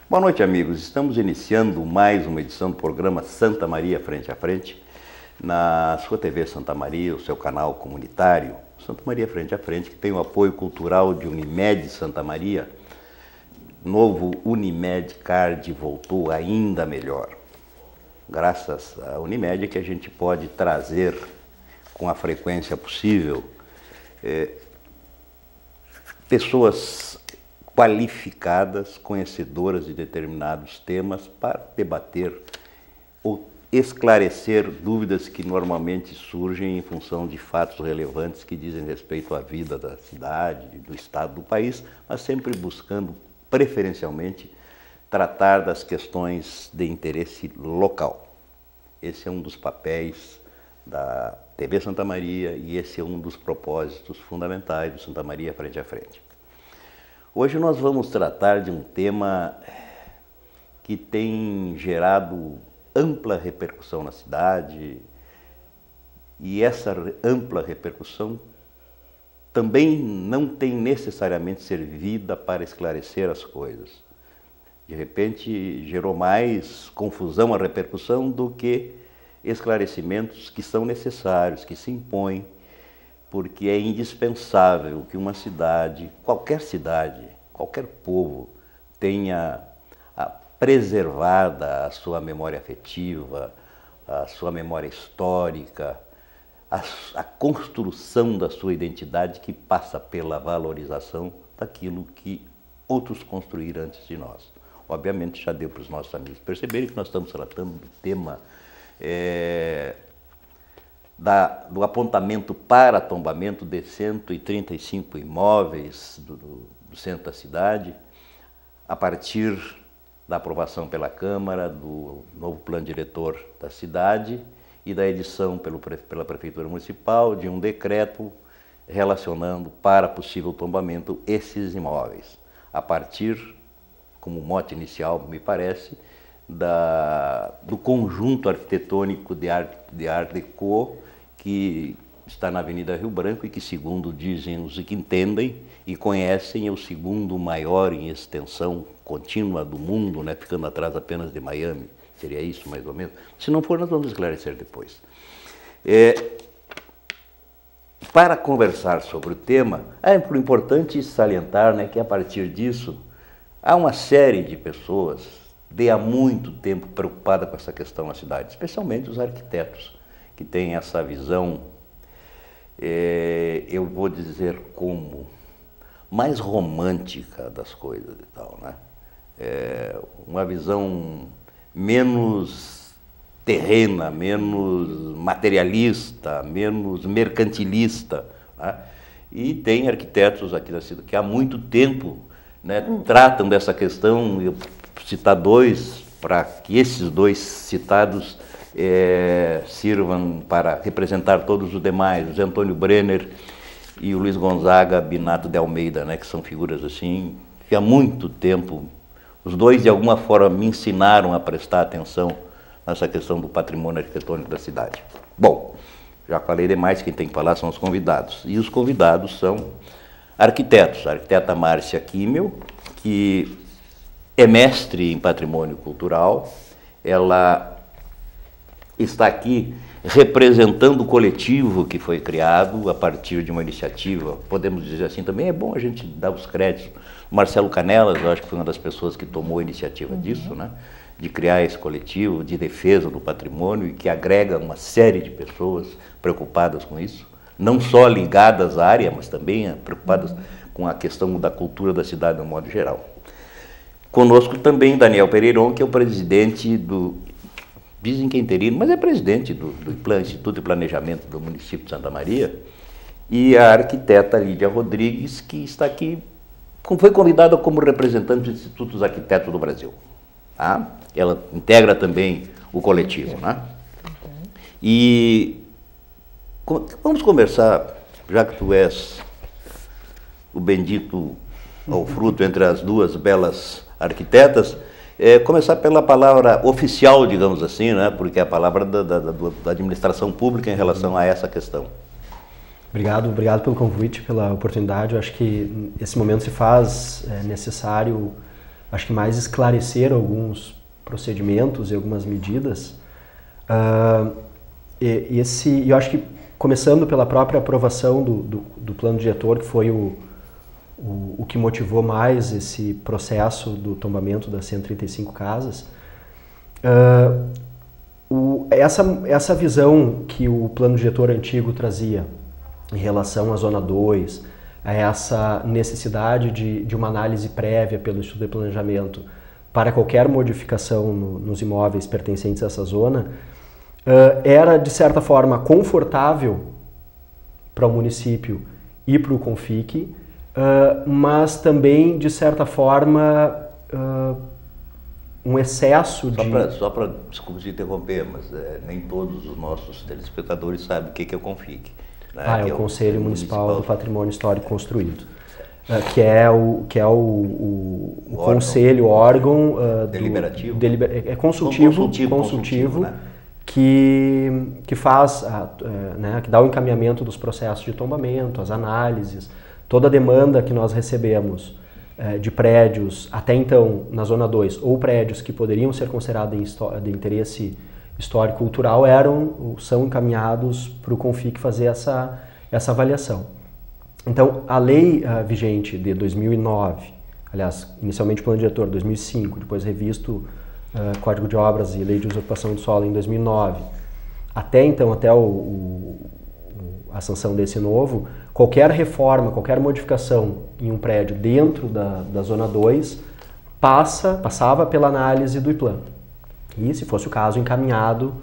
Boa noite, amigos. Estamos iniciando mais uma edição do programa Santa Maria Frente a Frente, na sua TV Santa Maria, o seu canal comunitário, Santa Maria Frente a Frente, que tem o apoio cultural de Unimed Santa Maria. Novo Unimed Card voltou ainda melhor. Graças à Unimed é que a gente pode trazer com a frequência possível pessoas qualificadas, conhecedoras de determinados temas para debater ou esclarecer dúvidas que normalmente surgem em função de fatos relevantes que dizem respeito à vida da cidade, do estado do país, mas sempre buscando, preferencialmente, tratar das questões de interesse local. Esse é um dos papéis da TV Santa Maria e esse é um dos propósitos fundamentais do Santa Maria Frente a Frente. Hoje nós vamos tratar de um tema que tem gerado ampla repercussão na cidade e essa ampla repercussão também não tem necessariamente servida para esclarecer as coisas. De repente gerou mais confusão a repercussão do que esclarecimentos que são necessários, que se impõem, porque é indispensável que uma cidade, qualquer povo, tenha preservada a sua memória afetiva, a sua memória histórica, a construção da sua identidade que passa pela valorização daquilo que outros construíram antes de nós. Obviamente já deu para os nossos amigos perceberem que nós estamos tratando do tema do apontamento para tombamento de 135 imóveis do centro da cidade, a partir da aprovação pela Câmara do novo plano diretor da cidade e da edição pela Prefeitura Municipal de um decreto relacionando para possível tombamento esses imóveis, a partir, como mote inicial, me parece, do conjunto arquitetônico de Art Deco que está na Avenida Rio Branco e que, segundo dizem os que entendem e conhecem, é o segundo maior em extensão contínua do mundo, né, ficando atrás apenas de Miami. Seria isso, mais ou menos? Se não for, nós vamos esclarecer depois. Para conversar sobre o tema, é importante salientar, né, que a partir disso há uma série de pessoas há muito tempo preocupada com essa questão na cidade, especialmente os arquitetos, que têm essa visão, eu vou dizer como, mais romântica das coisas e tal, né? Uma visão menos terrena, menos materialista, menos mercantilista, né? E tem arquitetos aqui da cidade que há muito tempo, né, tratam dessa questão. Eu vou citar dois, para que esses dois citados sirvam para representar todos os demais, o Zé Antônio Brenner e o Luiz Gonzaga Binato de Almeida, né, que são figuras assim, que há muito tempo, os dois de alguma forma me ensinaram a prestar atenção nessa questão do patrimônio arquitetônico da cidade. Bom, já falei demais, quem tem que falar são os convidados, e os convidados são arquitetos, a arquiteta Márcia Kimmel, que é mestre em patrimônio cultural, ela está aqui representando o coletivo que foi criado a partir de uma iniciativa, podemos dizer assim também, é bom a gente dar os créditos. O Marcelo Canelas, eu acho que foi uma das pessoas que tomou a iniciativa disso, né, de criar esse coletivo de defesa do patrimônio e que agrega uma série de pessoas preocupadas com isso, não só ligadas à área, mas também preocupadas com a questão da cultura da cidade de um modo geral. Conosco também Daniel Pereiron, que é o presidente dizem que é interino, mas é presidente do Instituto de Planejamento do município de Santa Maria, e a arquiteta Lídia Rodrigues, que está aqui, foi convidada como representante do Instituto dos Arquitetos do Brasil. Tá? Ela integra também o coletivo, né? E vamos conversar, já que tu és o bendito ao fruto entre as duas belas arquitetas, começar pela palavra oficial, digamos assim, né? Porque é a palavra da administração pública em relação a essa questão. Obrigado pelo convite, pela oportunidade. Eu acho que esse momento se faz necessário acho que mais esclarecer alguns procedimentos e algumas medidas. Eu acho que, começando pela própria aprovação do plano diretor, que foi o que motivou mais esse processo do tombamento das 135 casas, essa visão que o plano diretor antigo trazia em relação à Zona 2, a essa necessidade de uma análise prévia pelo Instituto de Planejamento para qualquer modificação nos imóveis pertencentes a essa zona, era, de certa forma, confortável para o município e para o CONFIC, mas também, de certa forma, um excesso Só para, desculpa te interromper, mas nem todos os nossos telespectadores sabem o que é o CONFIC. Né? É o Conselho Municipal do Patrimônio Histórico Construído, que é o conselho, órgão deliberativo, consultivo, né? que faz, né, que dá o encaminhamento dos processos de tombamento, as análises, toda a demanda que nós recebemos de prédios, até então na Zona 2, ou prédios que poderiam ser considerados de interesse histórico-cultural, são encaminhados para o CONFIC fazer essa avaliação. Então, a lei vigente de 2009, aliás, inicialmente o plano diretor 2005, depois revisto Código de Obras e Lei de Usurpação do Solo em 2009, até então, até a sanção desse novo, qualquer reforma, qualquer modificação em um prédio dentro da Zona 2 passava pela análise do IPLAN. E, se fosse o caso, encaminhado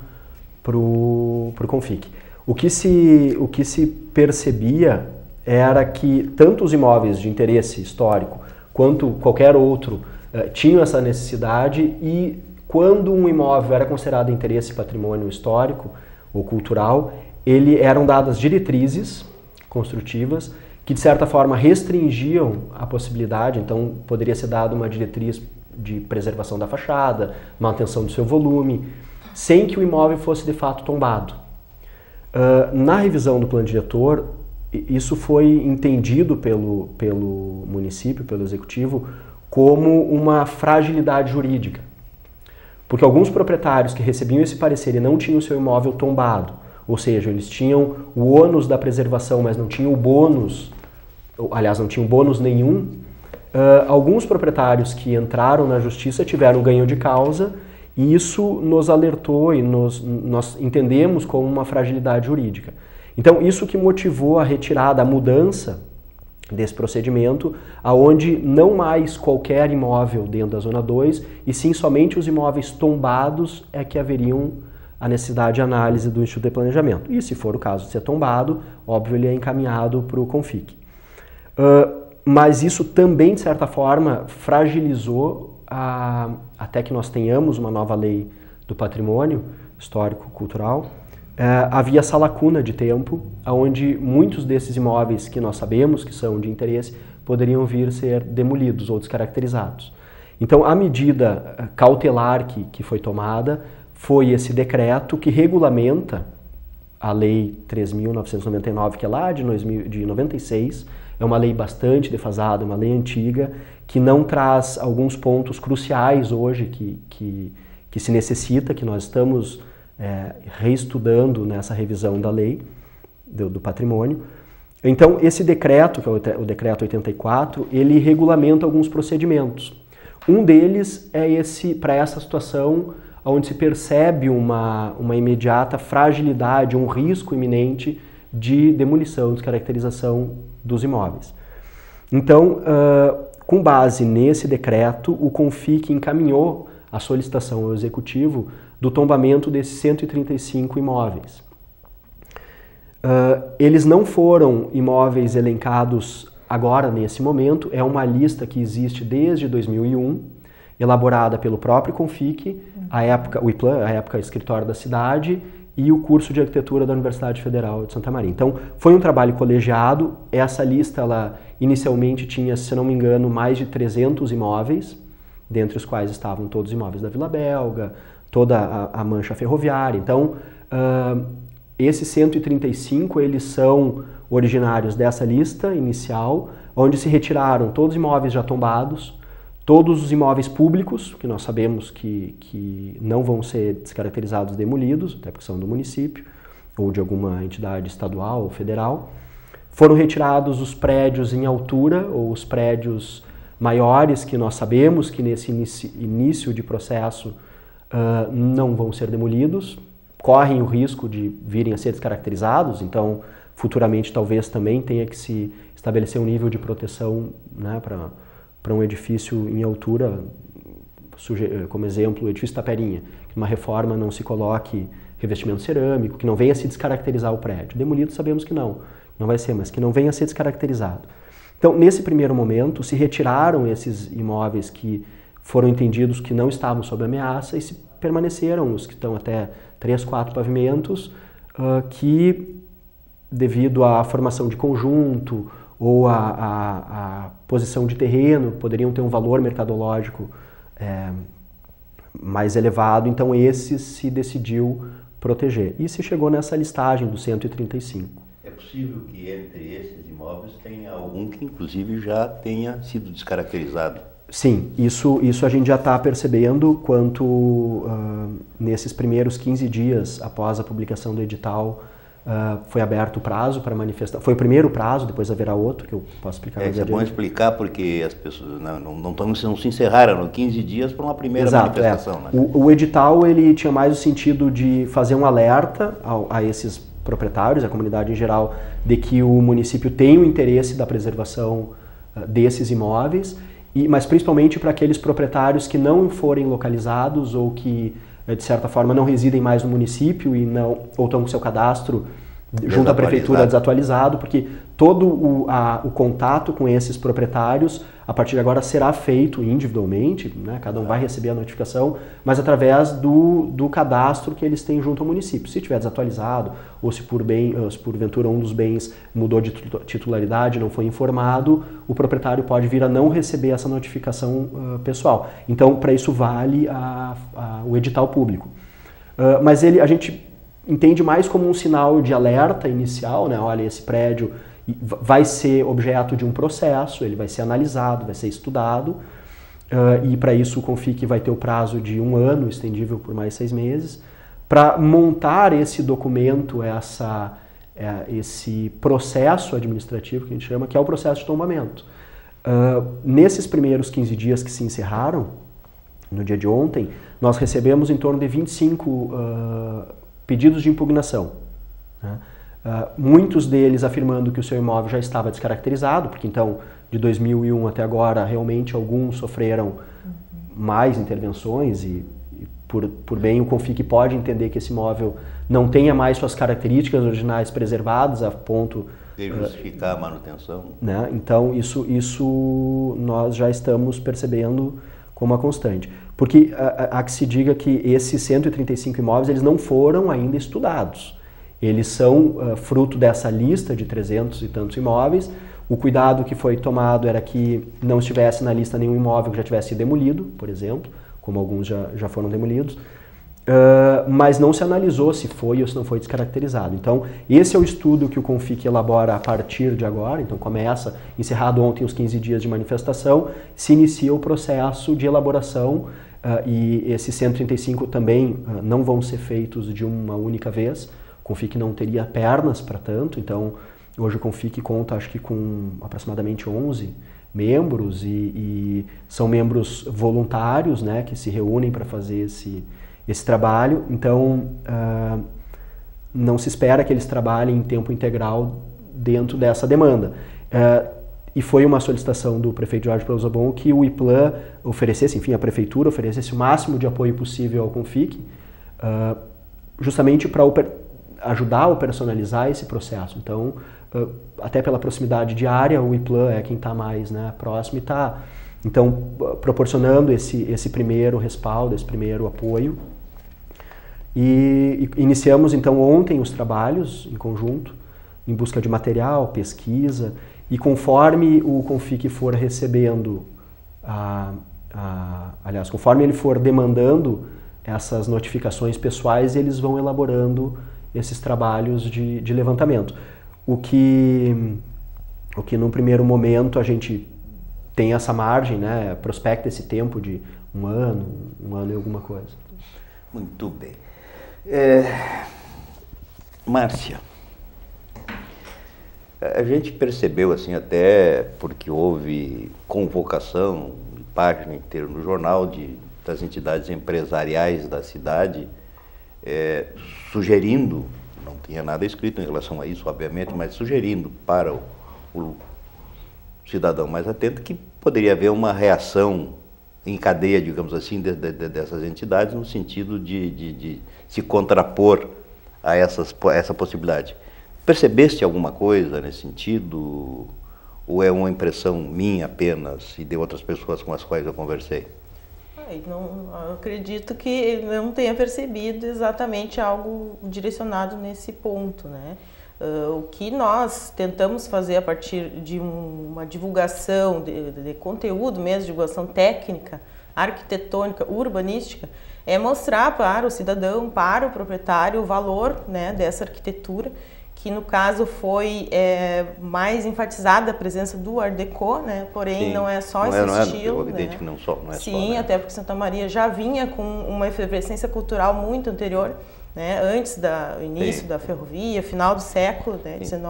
para o CONFIC. O que se percebia era que tanto os imóveis de interesse histórico quanto qualquer outro tinham essa necessidade, e quando um imóvel era considerado interesse patrimônio histórico ou cultural, eram dadas diretrizes construtivas que, de certa forma, restringiam a possibilidade. Então, poderia ser dada uma diretriz de preservação da fachada, manutenção do seu volume, sem que o imóvel fosse de fato tombado. Na revisão do plano diretor, isso foi entendido pelo município, pelo executivo, como uma fragilidade jurídica. Porque alguns proprietários que recebiam esse parecer e não tinham o seu imóvel tombado, ou seja, eles tinham o ônus da preservação, mas não tinham o bônus, aliás, não tinham bônus nenhum, alguns proprietários que entraram na justiça tiveram ganho de causa, e isso nos alertou e nós entendemos como uma fragilidade jurídica. Então, isso que motivou a retirada, a mudança desse procedimento, aonde não mais qualquer imóvel dentro da Zona 2, e sim somente os imóveis tombados é que haveriam a necessidade de análise do Instituto de Planejamento. E, se for o caso de ser tombado, óbvio, ele é encaminhado para o CONFIC. Mas isso também, de certa forma, fragilizou, até que nós tenhamos uma nova lei do patrimônio histórico-cultural, havia essa lacuna de tempo, onde muitos desses imóveis que nós sabemos que são de interesse poderiam vir ser demolidos ou descaracterizados. Então, a medida cautelar que foi tomada foi esse decreto que regulamenta a Lei 3.999, que é lá de 96, é uma lei bastante defasada, uma lei antiga, que não traz alguns pontos cruciais hoje que se necessita, que nós estamos reestudando nessa revisão da lei do patrimônio. Então, esse decreto, que é o decreto 84, ele regulamenta alguns procedimentos. Um deles é para essa situação onde se percebe uma imediata fragilidade, um risco iminente de demolição, descaracterização dos imóveis. Então, com base nesse decreto, o CONFIC encaminhou a solicitação ao Executivo do tombamento desses 135 imóveis. Eles não foram imóveis elencados agora, nesse momento, é uma lista que existe desde 2001, elaborada pelo próprio CONFIC, o IPLAN, a época Escritório da Cidade, e o curso de Arquitetura da Universidade Federal de Santa Maria. Então, foi um trabalho colegiado. Essa lista, ela inicialmente tinha, se não me engano, mais de 300 imóveis, dentre os quais estavam todos os imóveis da Vila Belga, toda a mancha ferroviária. Então, esses 135, eles são originários dessa lista inicial, onde se retiraram todos os imóveis já tombados, Todos os imóveis públicos, que nós sabemos que não vão ser descaracterizados, demolidos, até porque são do município, ou de alguma entidade estadual ou federal. Foram retirados os prédios em altura, ou os prédios maiores, que nós sabemos que nesse início de processo não vão ser demolidos, correm o risco de virem a ser descaracterizados, então futuramente talvez também tenha que se estabelecer um nível de proteção, né, para um edifício em altura, como exemplo o edifício Taperinha, que numa reforma não se coloque revestimento cerâmico, que não venha a se descaracterizar o prédio. Demolido sabemos que não vai ser, mas que não venha a ser descaracterizado. Então, nesse primeiro momento, se retiraram esses imóveis que foram entendidos que não estavam sob ameaça e se permaneceram os que estão até 3, 4 pavimentos, que devido à formação de conjunto ou à posição de terreno, poderiam ter um valor mercadológico mais elevado, então esses se decidiu proteger. E se chegou nessa listagem dos 135. É possível que entre esses imóveis tenha algum que inclusive já tenha sido descaracterizado? Sim, isso a gente já está percebendo quanto nesses primeiros 15 dias após a publicação do edital foi aberto o prazo para manifestar. Foi o primeiro prazo, depois haverá outro, que eu posso explicar. Isso é bom explicar porque as pessoas não se encerraram no 15 dias para uma primeira manifestação. Né? O edital ele tinha mais o sentido de fazer um alerta a esses proprietários, a comunidade em geral, de que o município tem o interesse da preservação desses imóveis, mas principalmente para aqueles proprietários que não forem localizados ou que, de certa forma, não residem mais no município ou estão com seu cadastro junto à prefeitura desatualizado, porque todo o contato com esses proprietários, a partir de agora, será feito individualmente, né? Cada um vai receber a notificação, mas através do cadastro que eles têm junto ao município. Se estiver desatualizado, ou se porventura um dos bens mudou de titularidade, não foi informado, o proprietário pode vir a não receber essa notificação pessoal. Então, para isso vale o edital público. Mas a gente entende mais como um sinal de alerta inicial, né? Olha, esse prédio vai ser objeto de um processo, ele vai ser analisado, vai ser estudado, e para isso o CONFIC vai ter o prazo de 1 ano, estendível por mais 6 meses, para montar esse documento, esse processo administrativo que a gente chama, que é o processo de tombamento. Nesses primeiros 15 dias que se encerraram, no dia de ontem, nós recebemos em torno de 25 pedidos de impugnação, né? Muitos deles afirmando que o seu imóvel já estava descaracterizado, porque então de 2001 até agora realmente alguns sofreram mais intervenções e por bem o CONFIC pode entender que esse imóvel não tenha mais suas características originais preservadas a ponto de justificar a manutenção. Né? Então isso nós já estamos percebendo como uma constante. Porque há que se diga que esses 135 imóveis eles não foram ainda estudados. Eles são fruto dessa lista de 300 e tantos imóveis. O cuidado que foi tomado era que não estivesse na lista nenhum imóvel que já tivesse sido demolido, por exemplo, como alguns já foram demolidos, mas não se analisou se foi ou se não foi descaracterizado. Então, esse é o estudo que o CONFIC elabora a partir de agora. Então, começa, encerrado ontem os 15 dias de manifestação, se inicia o processo de elaboração e esses 135 também não vão ser feitos de uma única vez. O CONFIC não teria pernas para tanto, então hoje o CONFIC conta acho que com aproximadamente 11 membros e são membros voluntários, né, que se reúnem para fazer esse trabalho. Então não se espera que eles trabalhem em tempo integral dentro dessa demanda. E foi uma solicitação do prefeito Jorge Pelosobon que o IPLAN oferecesse, enfim, a prefeitura oferecesse o máximo de apoio possível ao CONFIC, justamente para ajudar a operacionalizar esse processo. Então, até pela proximidade diária, o IPLAN é quem está mais, né, próximo e está, então, proporcionando esse primeiro respaldo, esse primeiro apoio. E iniciamos, então, ontem os trabalhos em conjunto, em busca de material, pesquisa, e conforme o CONFIC for recebendo, aliás, conforme ele for demandando essas notificações pessoais, eles vão elaborando esses trabalhos de levantamento. O que num primeiro momento a gente tem essa margem, né? Prospecta esse tempo de um ano e alguma coisa. Muito bem. Márcia, a gente percebeu, assim, até porque houve convocação, página inteira no jornal das entidades empresariais da cidade, sugerindo, não tinha nada escrito em relação a isso, obviamente, mas sugerindo para o cidadão mais atento que poderia haver uma reação em cadeia, digamos assim, dessas entidades, no sentido de se contrapor a essa possibilidade. Percebeste alguma coisa nesse sentido? Ou é uma impressão minha apenas e de outras pessoas com as quais eu conversei? Eu acredito que não tenha percebido exatamente algo direcionado nesse ponto, né? O que nós tentamos fazer a partir de uma divulgação de conteúdo mesmo, divulgação técnica, arquitetônica, urbanística, é mostrar para o cidadão, para o proprietário, o valor, né, dessa arquitetura, que no caso foi mais enfatizada a presença do Art Deco, né? Porém sim, não é só esse estilo. É evidente, né? que não é sim, só, né? Até porque Santa Maria já vinha com uma efervescência cultural muito anterior, né? Antes do início sim. da ferrovia, final do século XIX.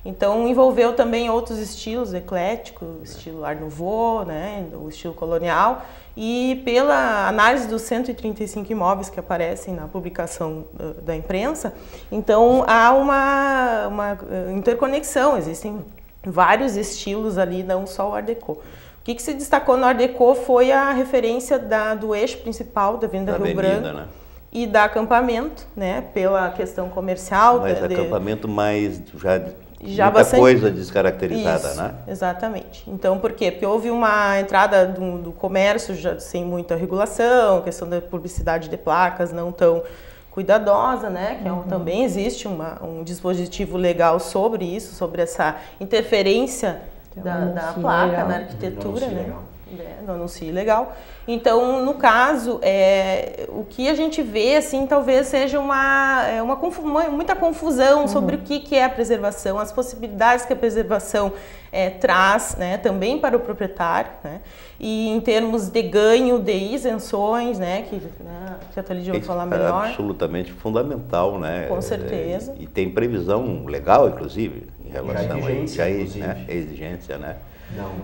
Então envolveu também outros estilos ecléticos, estilo Art Nouveau, né? O estilo colonial. E pela análise dos 135 imóveis que aparecem na publicação da imprensa, então há uma interconexão, existem vários estilos ali, não só o Art Deco. O que se destacou no Art Deco foi a referência do eixo principal da Avenida Rio Branco, né? E da acampamento, né, pela questão comercial. Mas acampamento mais já muita bastante coisa descaracterizada, isso, né? Exatamente. Então, por quê? Porque houve uma entrada do comércio já sem muita regulação, questão da publicidade de placas não tão cuidadosa, né? Que também existe um dispositivo legal sobre isso, sobre essa interferência da placa legal. Na arquitetura, né? No anúncio legal. Então, no caso, o que a gente vê, assim, talvez seja muita confusão sobre o que é a preservação, as possibilidades que a preservação traz, né, também para o proprietário, né, e em termos de ganho, de isenções, né, que a Thalídia vai falar melhor. É absolutamente fundamental, né? Com certeza. E tem previsão legal, inclusive, em relação a exigência, né?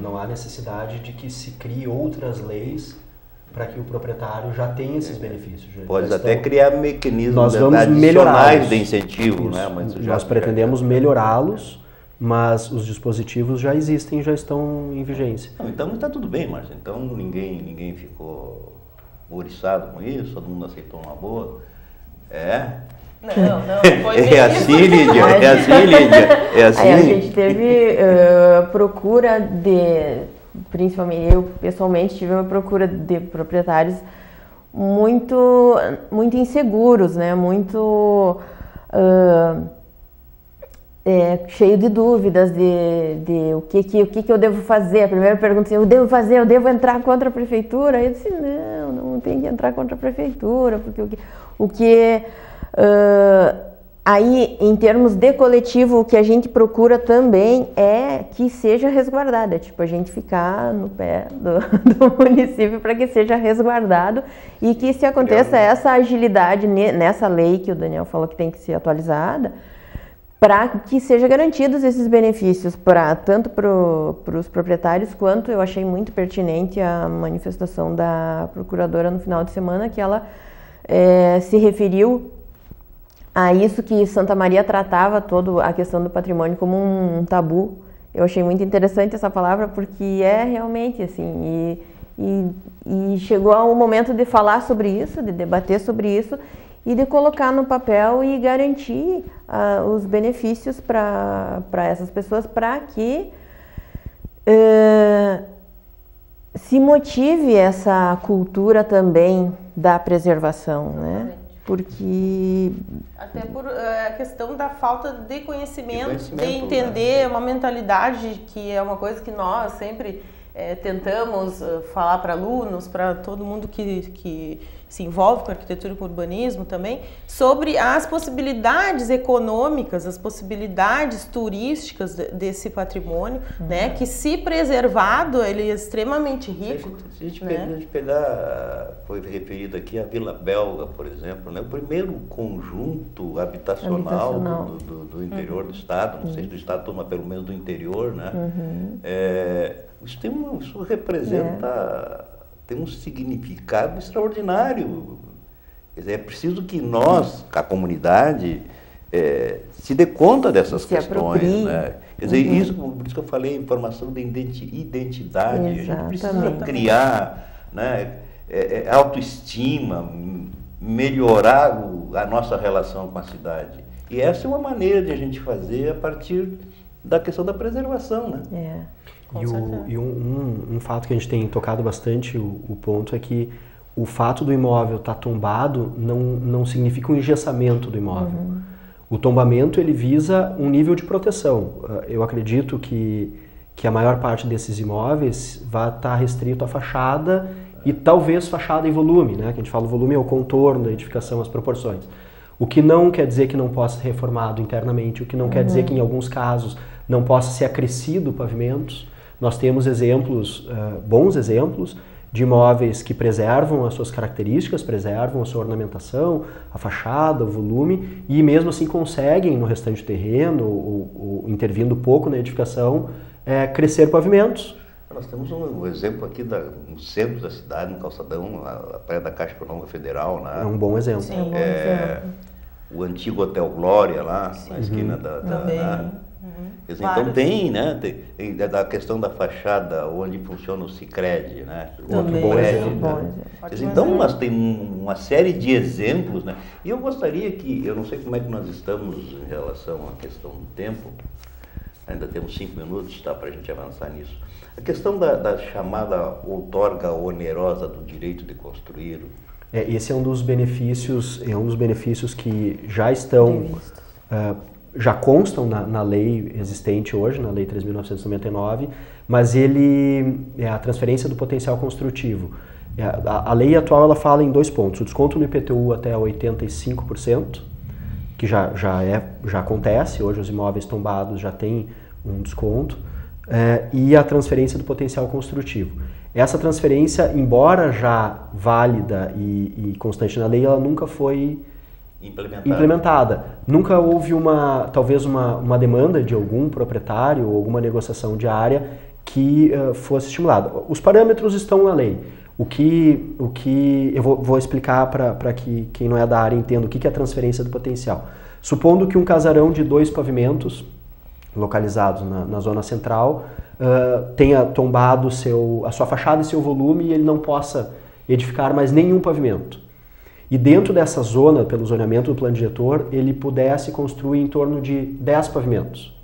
Não há necessidade de que se crie outras leis para que o proprietário já tenha esses benefícios. Pode até criar mecanismos adicionais de incentivo, né? Mas nós pretendemos melhorá-los, mas os dispositivos já existem, já estão em vigência. Então está tudo bem, Márcia. Então ninguém ficou ouriçado com isso, todo mundo aceitou uma boa. Não foi bem assim, Lídia, é assim. Aí a gente teve procura principalmente eu pessoalmente tive uma procura de proprietários muito inseguros, né? Muito cheio de dúvidas de o que eu devo fazer. A primeira pergunta assim, eu devo entrar contra a prefeitura? Aí eu disse, não tem que entrar contra a prefeitura, porque aí, em termos de coletivo, o que a gente procura também é que seja resguardado, tipo, a gente ficar no pé do município para que seja resguardado e que se aconteça essa agilidade nessa lei que o Daniel falou que tem que ser atualizada, para que sejam garantidos esses benefícios tanto para os proprietários, quanto eu achei muito pertinente a manifestação da procuradora no final de semana, que ela se referiu a isso que Santa Maria tratava toda a questão do patrimônio como um tabu. Eu achei muito interessante essa palavra porque é realmente assim, e chegou o momento de falar sobre isso, de debater sobre isso e de colocar no papel e garantir os benefícios para essas pessoas, para que se motive essa cultura também da preservação, né? Porque até por a questão da falta de conhecimento, de entender, né? Uma mentalidade que é uma coisa que nós sempre tentamos falar para alunos, para todo mundo que se envolve com arquitetura e com urbanismo também, sobre as possibilidades econômicas, as possibilidades turísticas desse patrimônio, né, que se preservado, ele é extremamente rico. Se a gente pegar, foi referido aqui a Vila Belga, por exemplo, né, o primeiro conjunto habitacional do interior do estado, não sei se do estado, mas pelo menos do interior, né, isso representa... tem um significado extraordinário. Quer dizer, é preciso que nós, a comunidade, se dê conta dessas questões. Né? Quer dizer, por isso que eu falei, formação de identidade. Exatamente. A gente precisa criar, né, autoestima, melhorar a nossa relação com a cidade. E essa é uma maneira de a gente fazer a partir da questão da preservação. Né? E um fato que a gente tem tocado bastante, o ponto é que o fato do imóvel estar tombado não significa um engessamento do imóvel. O tombamento, ele visa um nível de proteção. Eu acredito que a maior parte desses imóveis vai estar restrito à fachada e talvez fachada e volume, né? Que a gente fala o volume é o contorno da edificação, as proporções. O que não quer dizer que não possa ser reformado internamente, o que não quer dizer que em alguns casos não possa ser acrescido pavimentos. Nós temos exemplos, bons exemplos, de imóveis que preservam as suas características, preservam a sua ornamentação, a fachada, o volume, e mesmo assim conseguem, no restante do terreno, ou intervindo pouco na edificação, crescer pavimentos. Nós temos um exemplo aqui no centro da cidade, no calçadão, a Praia da Caixa Econômica Federal. Né? É um bom exemplo. Sim, um bom exemplo. O antigo Hotel Glória, lá na esquina Então tem, né? Tem da questão da fachada, onde funciona o Sicredi, né? Também. Bom exemplo. Então nós temos uma série de exemplos, né? E eu gostaria que, eu não sei como é que nós estamos em relação à questão do tempo, ainda temos 5 minutos, tá, para a gente avançar nisso. A questão da chamada outorga onerosa do direito de construir. Esse é um dos benefícios, que já estão, já constam na lei existente hoje, na lei 3.999, mas ele é a transferência do potencial construtivo. A lei atual ela fala em 2 pontos, o desconto no IPTU até 85%, que já acontece, hoje os imóveis tombados já têm um desconto, e a transferência do potencial construtivo. Essa transferência, embora já válida e constante na lei, ela nunca foi implementada. Nunca houve talvez uma demanda de algum proprietário ou alguma negociação diária que fosse estimulada. Os parâmetros estão na lei. O que eu vou explicar para que quem não é da área entenda o que é a transferência do potencial. Supondo que um casarão de 2 pavimentos, localizados na zona central, tenha tombado a sua fachada e seu volume e ele não possa edificar mais nenhum pavimento. E dentro dessa zona, pelo zoneamento do plano diretor, ele pudesse construir em torno de 10 pavimentos.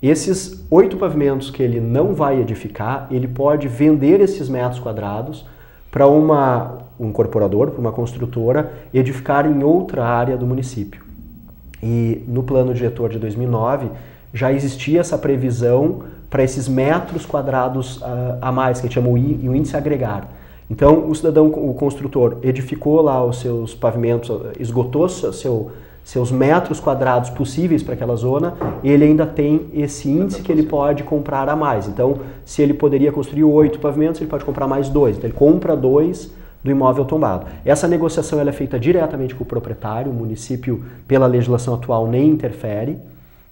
Esses 8 pavimentos que ele não vai edificar, ele pode vender esses metros quadrados para um incorporador, para uma construtora, edificar em outra área do município. E no plano diretor de 2009, já existia essa previsão para esses metros quadrados a mais, que a gente chama o índice agregar. Então, o construtor edificou lá os seus pavimentos, esgotou seus metros quadrados possíveis para aquela zona, ele ainda tem esse índice que ele pode comprar a mais. Então, se ele poderia construir 8 pavimentos, ele pode comprar mais 2. Então, ele compra 2 do imóvel tombado. Essa negociação ela é feita diretamente com o proprietário, o município, pela legislação atual, nem interfere,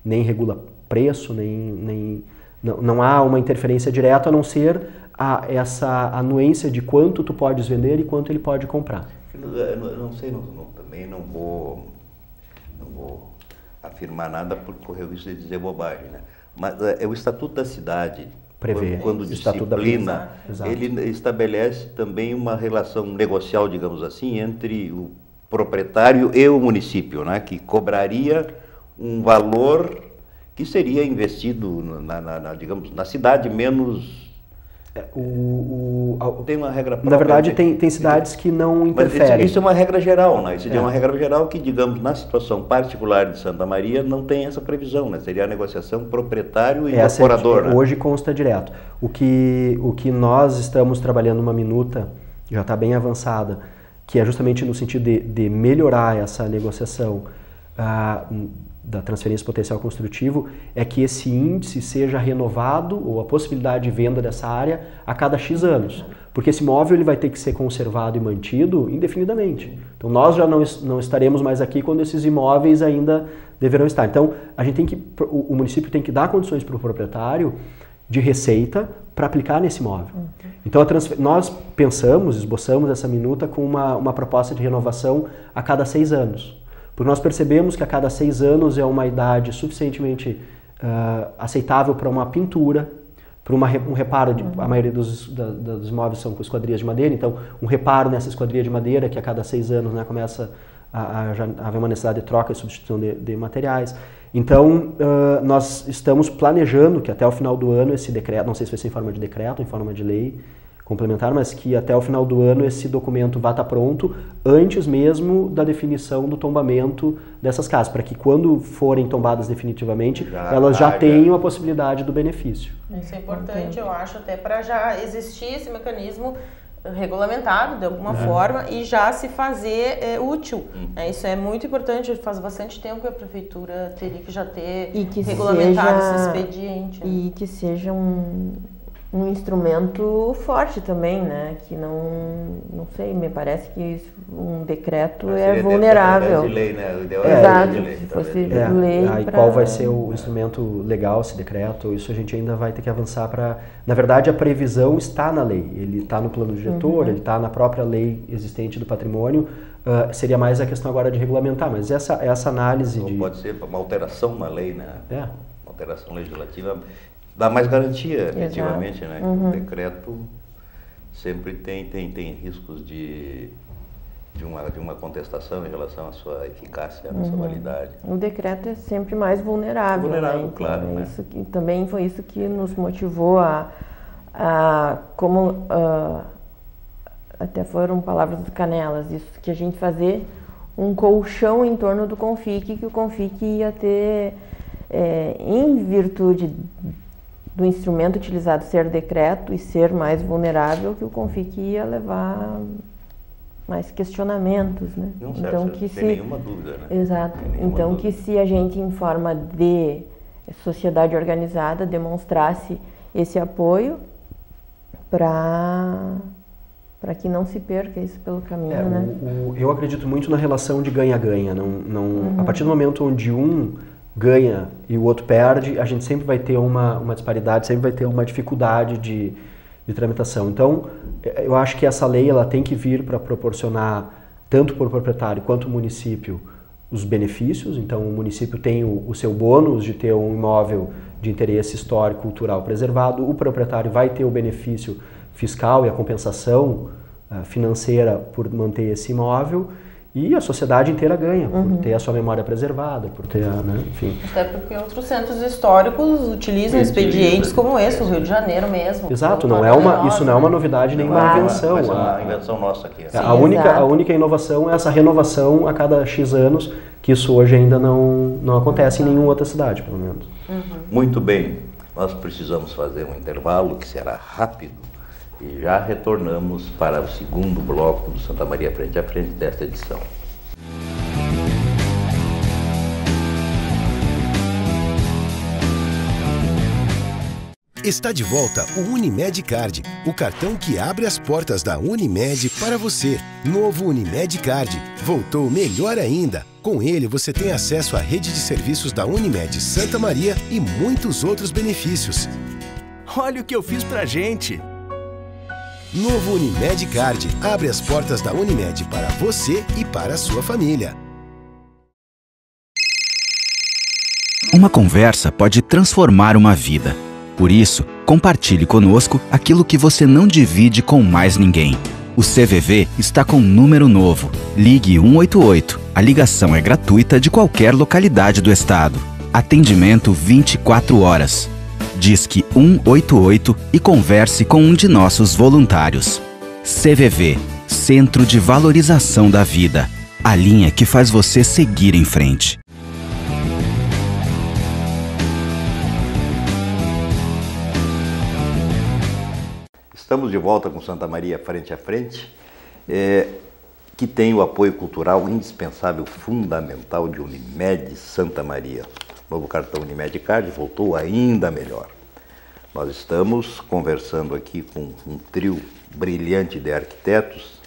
nem regula preço, não há uma interferência direta, a não ser essa anuência de quanto tu podes vender e quanto ele pode comprar. Eu não sei, também não vou afirmar nada por correr o risco de dizer bobagem, né? Mas o Estatuto da Cidade, prevê, quando disciplina, ele estabelece também uma relação negocial, digamos assim, entre o proprietário e o município, né? Que cobraria um valor que seria investido digamos, na cidade menos... Tem uma regra própria. Na verdade, tem cidades que não interferem. Mas isso é uma regra geral, né? Isso é uma regra geral que, digamos, na situação particular de Santa Maria, não tem essa previsão, né? Seria a negociação proprietário e incorporador, né? Hoje consta direto. O que nós estamos trabalhando uma minuta, já está bem avançada, que é justamente no sentido de melhorar essa negociação da transferência potencial construtivo, é que esse índice seja renovado, ou a possibilidade de venda dessa área, a cada X anos. Porque esse imóvel ele vai ter que ser conservado e mantido indefinidamente. Então nós já não estaremos mais aqui quando esses imóveis ainda deverão estar. Então o município tem que dar condições para o proprietário de receita para aplicar nesse imóvel. Então nós esboçamos essa minuta com uma proposta de renovação a cada 6 anos. Porque nós percebemos que a cada 6 anos é uma idade suficientemente aceitável para uma pintura, para um reparo, a maioria dos imóveis são com esquadrias de madeira, então um reparo nessa esquadria de madeira, que a cada 6 anos, né, começa a haver uma necessidade de troca e substituição de materiais. Então, nós estamos planejando que até o final do ano esse decreto, não sei se vai ser em forma de decreto, em forma de lei complementar, mas que até o final do ano esse documento vá estar pronto antes mesmo da definição do tombamento dessas casas, para que quando forem tombadas definitivamente, elas já tenham a possibilidade do benefício. Isso é importante, eu acho, até para já existir esse mecanismo regulamentado de alguma forma e já se fazer útil. Isso é muito importante, faz bastante tempo que a prefeitura teria que já ter regulamentado esse expediente. E que seja um instrumento forte também, né? Que não sei, me parece que um decreto é vulnerável. De lei, né? O ideal Exato, de lei, se fosse lei. Aí qual vai ser o instrumento legal, esse decreto? Isso a gente ainda vai ter que avançar para... Na verdade, a previsão está na lei, ele está no plano diretor, ele está na própria lei existente do patrimônio. Seria mais a questão agora de regulamentar, mas essa análise de... Pode ser uma alteração na lei, né? Uma alteração legislativa... Dá mais garantia, efetivamente, né? O decreto sempre tem riscos de uma contestação em relação à sua eficácia, à sua validade. O decreto é sempre mais vulnerável. Vulnerável, né? Então, claro. Né? Também foi isso que nos motivou até foram palavras do Canelas, isso que a gente fazer um colchão em torno do CONFIC, que o CONFIC ia ter, em virtude do instrumento utilizado ser decreto e ser mais vulnerável, que o CONFIC ia levar mais questionamentos, né? Não, então, sem nenhuma dúvida, né? Exato. Então, que se a gente, em forma de sociedade organizada, demonstrasse esse apoio para que não se perca isso pelo caminho, né? Eu acredito muito na relação de ganha-ganha. A partir do momento onde um ganha e o outro perde, a gente sempre vai ter uma disparidade, sempre vai ter uma dificuldade de tramitação. Então, eu acho que essa lei ela tem que vir para proporcionar, tanto para o proprietário quanto o município, os benefícios. Então, o município tem o seu bônus de ter um imóvel de interesse histórico, cultural preservado, o proprietário vai ter o benefício fiscal e a compensação financeira por manter esse imóvel, e a sociedade inteira ganha, por ter a sua memória preservada, por ter, né, enfim. Até porque outros centros históricos utilizam expedientes como esse, o Rio de Janeiro mesmo. Exato, isso não é uma novidade, nem uma invenção. É uma invenção nossa aqui. Sim, a única inovação é essa renovação a cada X anos, que isso hoje ainda não acontece em nenhuma outra cidade, pelo menos. Muito bem, nós precisamos fazer um intervalo que será rápido. E já retornamos para o segundo bloco do Santa Maria Frente a Frente desta edição. Está de volta o Unimed Card, o cartão que abre as portas da Unimed para você. Novo Unimed Card, voltou melhor ainda. Com ele você tem acesso à rede de serviços da Unimed Santa Maria e muitos outros benefícios. Olha o que eu fiz pra gente! Novo Unimed Card abre as portas da Unimed para você e para a sua família. Uma conversa pode transformar uma vida. Por isso, compartilhe conosco aquilo que você não divide com mais ninguém. O CVV está com um número novo. Ligue 188. A ligação é gratuita de qualquer localidade do estado. Atendimento 24 horas. Disque 188 e converse com um de nossos voluntários. CVV, Centro de Valorização da Vida. A linha que faz você seguir em frente. Estamos de volta com Santa Maria Frente a Frente, que tem o apoio cultural indispensável, fundamental de Unimed Santa Maria. O novo cartão Unimed Card voltou ainda melhor. Nós estamos conversando aqui com um trio brilhante de arquitetos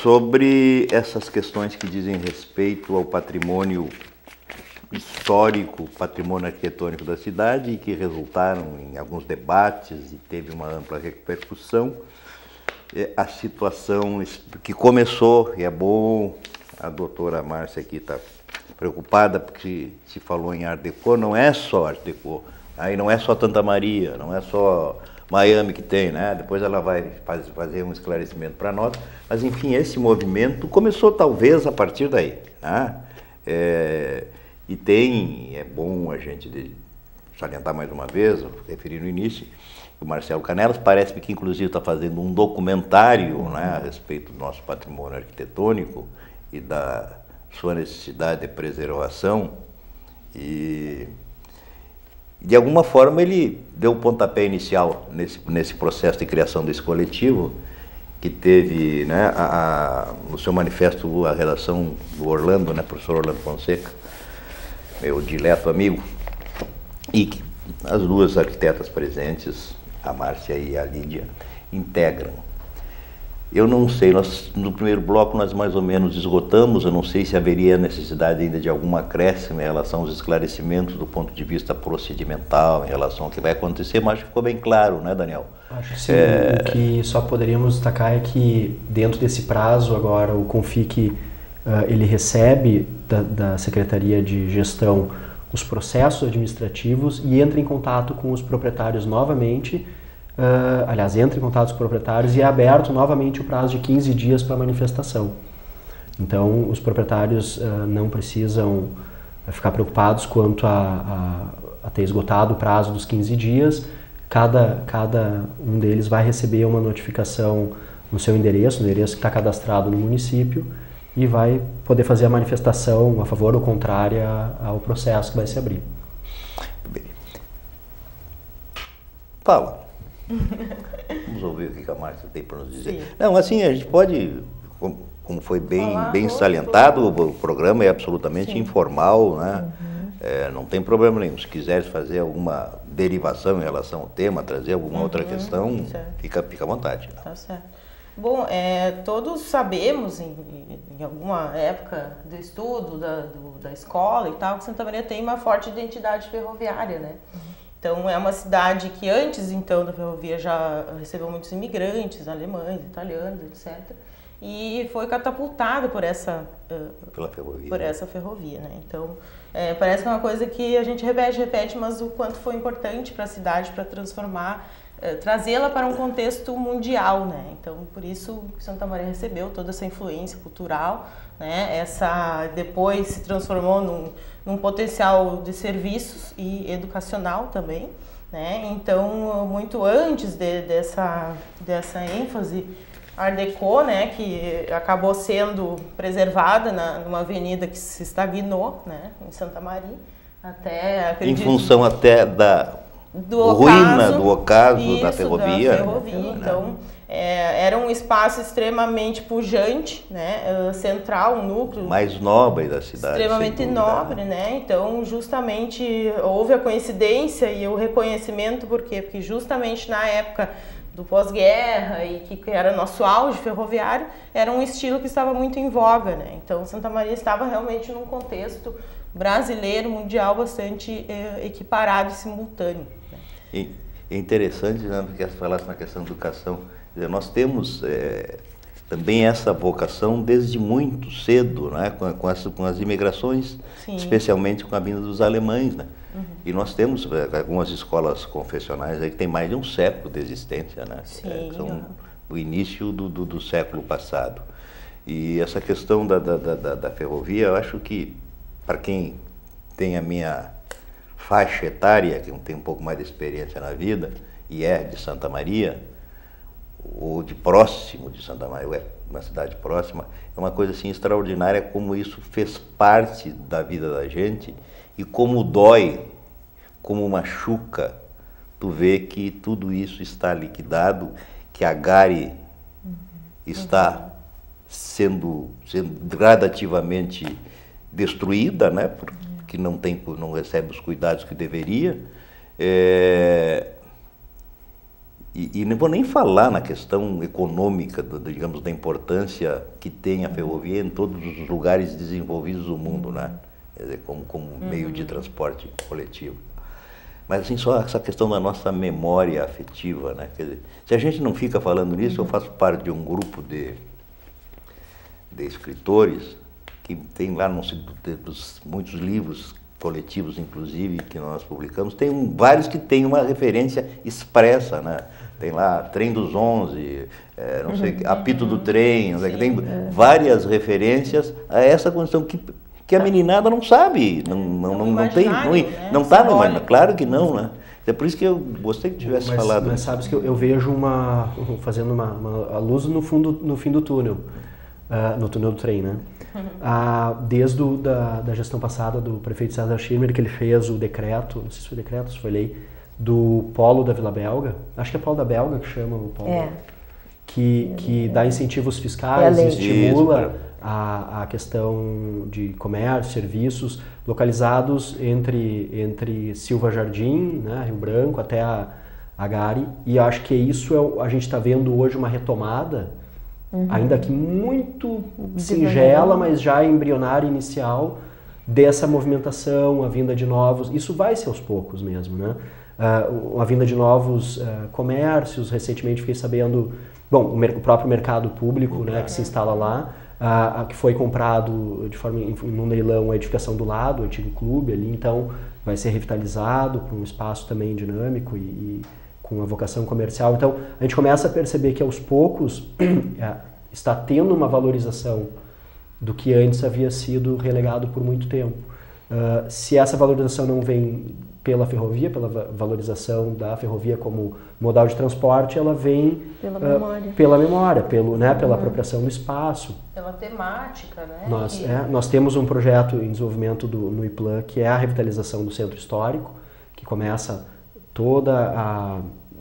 sobre essas questões que dizem respeito ao patrimônio histórico, patrimônio arquitetônico da cidade, e que resultaram em alguns debates e teve uma ampla repercussão. A situação que começou, e é bom, a doutora Márcia aqui está preocupada, porque se falou em Art Deco, não é só Art Deco, aí não é só Santa Maria, não é só Miami que tem, né? Depois ela vai fazer um esclarecimento para nós, mas enfim, esse movimento começou talvez a partir daí, né? E tem, é bom a gente salientar mais uma vez, eu referi no início, o Marcelo Canelas parece-me que inclusive está fazendo um documentário, né, a respeito do nosso patrimônio arquitetônico e da sua necessidade de preservação, e de alguma forma ele deu o pontapé inicial nesse processo de criação desse coletivo, que teve, né, no seu manifesto a redação do Orlando, né, professor Orlando Fonseca, meu dileto amigo, e que as duas arquitetas presentes, a Márcia e a Lídia, integram. Eu não sei, no primeiro bloco nós mais ou menos esgotamos, eu não sei se haveria necessidade ainda de algum acréscimo em relação aos esclarecimentos do ponto de vista procedimental, em relação ao que vai acontecer, mas ficou bem claro, né, Daniel? Acho que sim, o que só poderíamos destacar é que dentro desse prazo agora o Confic ele recebe da Secretaria de Gestão os processos administrativos e entra em contato com os proprietários novamente, aliás, entra em contato com os proprietários e é aberto novamente o prazo de 15 dias para manifestação. Então, os proprietários não precisam ficar preocupados quanto a ter esgotado o prazo dos 15 dias. Cada um deles vai receber uma notificação no seu endereço, no endereço que está cadastrado no município, e vai poder fazer a manifestação a favor ou contrária ao processo que vai se abrir. Bem. Fala. Vamos ouvir o que a Márcia tem para nos dizer. Sim. Não, assim, a gente pode, como foi bem salientado, o programa é absolutamente informal, né? Não tem problema nenhum. Se quiseres fazer alguma derivação em relação ao tema, trazer alguma outra questão, fica à vontade. Tá certo. Bom, todos sabemos, em alguma época do estudo, da escola e tal, que Santa Maria tem uma forte identidade ferroviária, né? Então, é uma cidade que antes, então, da ferrovia já recebeu muitos imigrantes, alemães, italianos, etc. E foi catapultada por essa ferrovia, né? Então, parece que é uma coisa que a gente repete, mas o quanto foi importante para a cidade, para transformar, trazê-la para um contexto mundial, né? Então, por isso Santa Maria recebeu toda essa influência cultural, né? Depois se transformou num potencial de serviços e educacional também, né? Então, muito antes dessa ênfase Art Deco, né? Que acabou sendo preservada numa avenida que se estagnou, né? Em Santa Maria, em função até do ocaso da ferrovia. Então, era um espaço extremamente pujante, né, central, um núcleo mais nobre da cidade. Extremamente nobre, né? Então, justamente houve a coincidência e o reconhecimento, por quê? Porque justamente na época do pós-guerra e que era nosso auge ferroviário, era um estilo que estava muito em voga, né? Então, Santa Maria estava realmente num contexto brasileiro, mundial, bastante equiparado e simultâneo. É interessante, né, porque você falasse na questão da educação. Nós temos também essa vocação desde muito cedo, né, com as imigrações, sim, especialmente com a vinda dos alemães, né? E nós temos algumas escolas confessionais aí que têm mais de um século de existência, né? Sim, são do início do século passado. E essa questão da ferrovia, eu acho que, para quem tem a minha faixa etária, que tem um pouco mais de experiência na vida, e é de Santa Maria, ou de próximo de Santa Maria, ou é uma cidade próxima, é uma coisa assim extraordinária como isso fez parte da vida da gente e como dói, como machuca, tu vê que tudo isso está liquidado, que a Gari está sendo gradativamente destruída, né, porque não recebe os cuidados que deveria. E não vou nem falar na questão econômica, digamos, da importância que tem a ferrovia em todos os lugares desenvolvidos do mundo, né? Quer dizer, como meio de transporte coletivo. Mas assim, só essa questão da nossa memória afetiva, né? Quer dizer, se a gente não fica falando nisso, eu faço parte de um grupo de escritores que tem lá muitos livros coletivos, inclusive, que nós publicamos, tem vários que têm uma referência expressa, né? Tem lá Trem dos 11, não sei, Apito do Trem, tem várias referências a essa condição que a meninada não sabe, não está no imaginário, claro que não, né? É por isso que eu gostei que tivesse falado. Mas sabes que eu vejo fazendo a luz no fim do túnel, no túnel do trem, né? Desde da gestão passada do prefeito César Schirmer, que ele fez o decreto, não sei se foi decreto, se foi lei, do polo da Vila Belga, acho que é polo da Belga que chama o polo, que dá incentivos fiscais e estimula a questão de comércio, serviços localizados entre Silva Jardim, né, Rio Branco, até a Gari, e acho que isso a gente está vendo hoje uma retomada, ainda que muito singela, mas já embrionária, inicial, dessa movimentação, a vinda de novos, isso vai ser aos poucos mesmo, né? A vinda de novos comércios, recentemente fiquei sabendo, bom, o próprio mercado público, né, que se instala lá, que foi comprado de forma, num leilão, a edificação do lado, o antigo clube ali, então vai ser revitalizado com um espaço também dinâmico e com uma vocação comercial. Então a gente começa a perceber que aos poucos está tendo uma valorização do que antes havia sido relegado por muito tempo. Se essa valorização não vem pela ferrovia, pela valorização da ferrovia como modal de transporte, ela vem pela memória, pela apropriação do espaço. Pela temática, né? Nós temos um projeto em desenvolvimento no IPLAN, que é a revitalização do centro histórico, que começa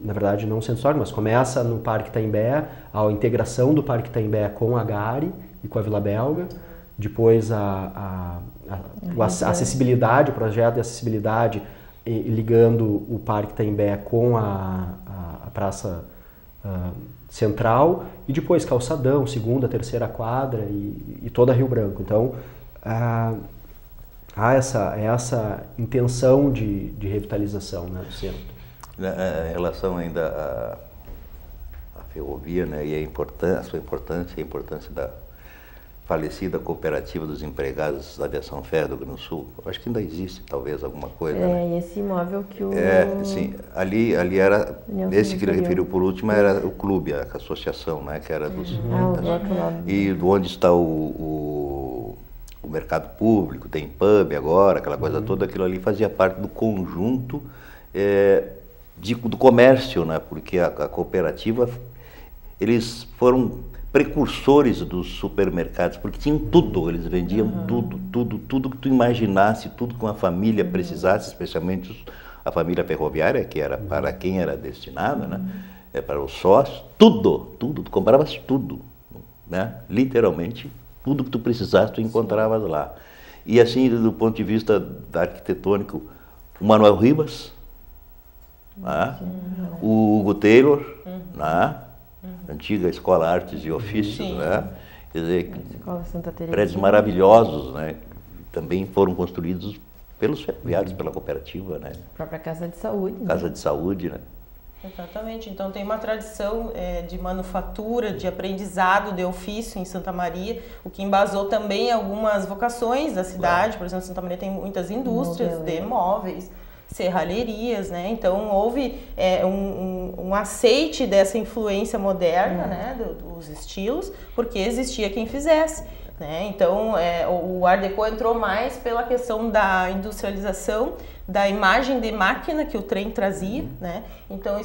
na verdade não o centro histórico, mas começa no Parque Itaimbé, a integração do Parque Itaimbé com a Gari e com a Vila Belga, depois a acessibilidade, o projeto de acessibilidade ligando o Parque Itaimbé com a Praça Central e depois calçadão, segunda, terceira quadra e toda Rio Branco. Então há essa intenção de revitalização, né, do centro. Em relação ainda à ferrovia, né, e a sua importância, a importância da falecida cooperativa dos empregados da aviação férrea do Rio Grande do Sul, eu acho que ainda existe talvez alguma coisa, né? Esse imóvel que o... sim, ali era, esse que ele referiu por último, era o clube, a associação, né, que era dos... E onde está o mercado público, tem pub agora, aquela coisa toda, aquilo ali fazia parte do conjunto do comércio, né, porque a cooperativa, eles foram precursores dos supermercados, porque tinham tudo, eles vendiam tudo que tu imaginasse, tudo que uma família precisasse, especialmente a família ferroviária, que era para quem era destinada, né? Para os sócios, tudo, tu compravas tudo, né? Literalmente, tudo que tu precisasse, tu encontravas lá. E assim, do ponto de vista arquitetônico, o Manuel Ribas, né? O Hugo Taylor, né? Antiga Escola Artes e Ofícios, né? Quer dizer, prédios maravilhosos, né? Também foram construídos pelos ferroviários, pela cooperativa, né? A própria Casa de Saúde. Casa de Saúde, né? Exatamente. Então tem uma tradição de manufatura, de aprendizado, de ofício em Santa Maria, o que embasou também algumas vocações da cidade. Por exemplo, Santa Maria tem muitas indústrias de móveis, serralherias, né? Então houve um aceite dessa influência moderna, né, dos estilos, porque existia quem fizesse. Né? Então, o Art Deco entrou mais pela questão da industrialização, da imagem de máquina que o trem trazia, né? Então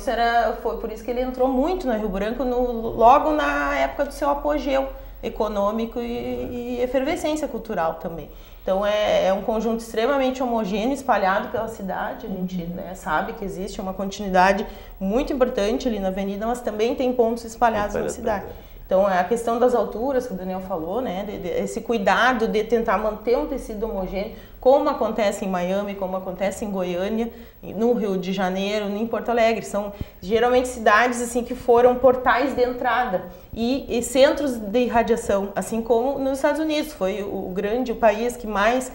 foi por isso que ele entrou muito na Rio Branco logo na época do seu apogeu econômico e efervescência cultural também. Então é um conjunto extremamente homogêneo, espalhado pela cidade. A gente, né, sabe que existe uma continuidade muito importante ali na avenida, mas também tem pontos espalhados na cidade. Então, a questão das alturas, que o Daniel falou, né, esse cuidado de tentar manter um tecido homogêneo, como acontece em Miami, como acontece em Goiânia, no Rio de Janeiro, em Porto Alegre. São geralmente cidades assim, que foram portais de entrada e centros de irradiação, assim como nos Estados Unidos. Foi o país que mais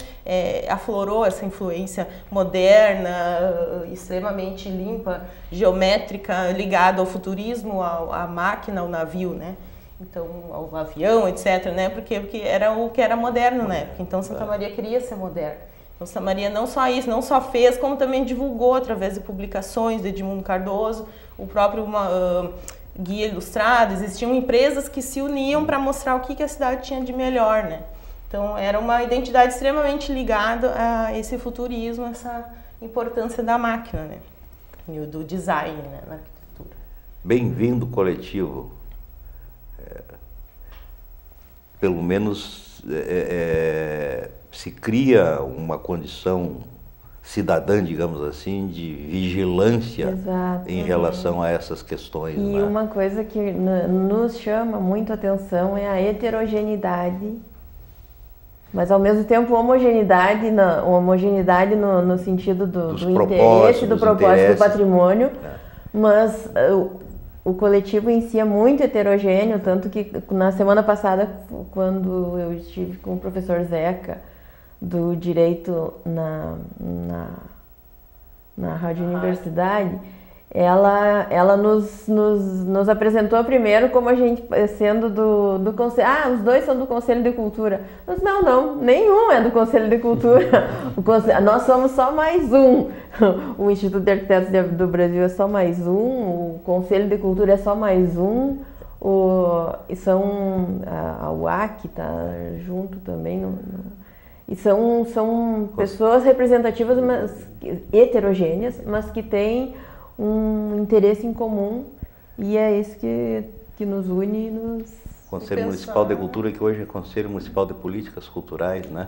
aflorou essa influência moderna, extremamente limpa, geométrica, ligada ao futurismo, à máquina, ao navio, né? Então, o avião, etc., né? Porque era o que era moderno na época. Então, Santa Maria queria ser moderna. Então, Santa Maria não só isso, não só fez, como também divulgou através de publicações de Edmundo Cardoso, o próprio Guia Ilustrado. Existiam empresas que se uniam para mostrar o que a cidade tinha de melhor, né? Então, era uma identidade extremamente ligada a esse futurismo, essa importância da máquina, né? E do design, né, na arquitetura. Bem-vindo, coletivo. Pelo menos se cria uma condição cidadã, digamos assim, de vigilância em relação a essas questões. E né? Uma coisa que nos chama muito a atenção é a heterogeneidade, mas ao mesmo tempo homogeneidade no sentido do interesse, do propósito do patrimônio, mas o coletivo em si é muito heterogêneo, tanto que na semana passada, quando eu estive com o professor Zeca, do Direito na Rádio Universidade, ela nos apresentou primeiro como a gente sendo do Conselho. Os dois são do Conselho de Cultura. Mas não, nenhum é do Conselho de Cultura. Nós somos só mais um. O Instituto de Arquitetos do Brasil é só mais um, o Conselho de Cultura é só mais um, a UAC está junto também. E são pessoas representativas, mas heterogêneas, mas que têm um interesse em comum, e é isso que nos une e nos... Conselho Municipal de Cultura, que hoje é Conselho Municipal de Políticas Culturais, né?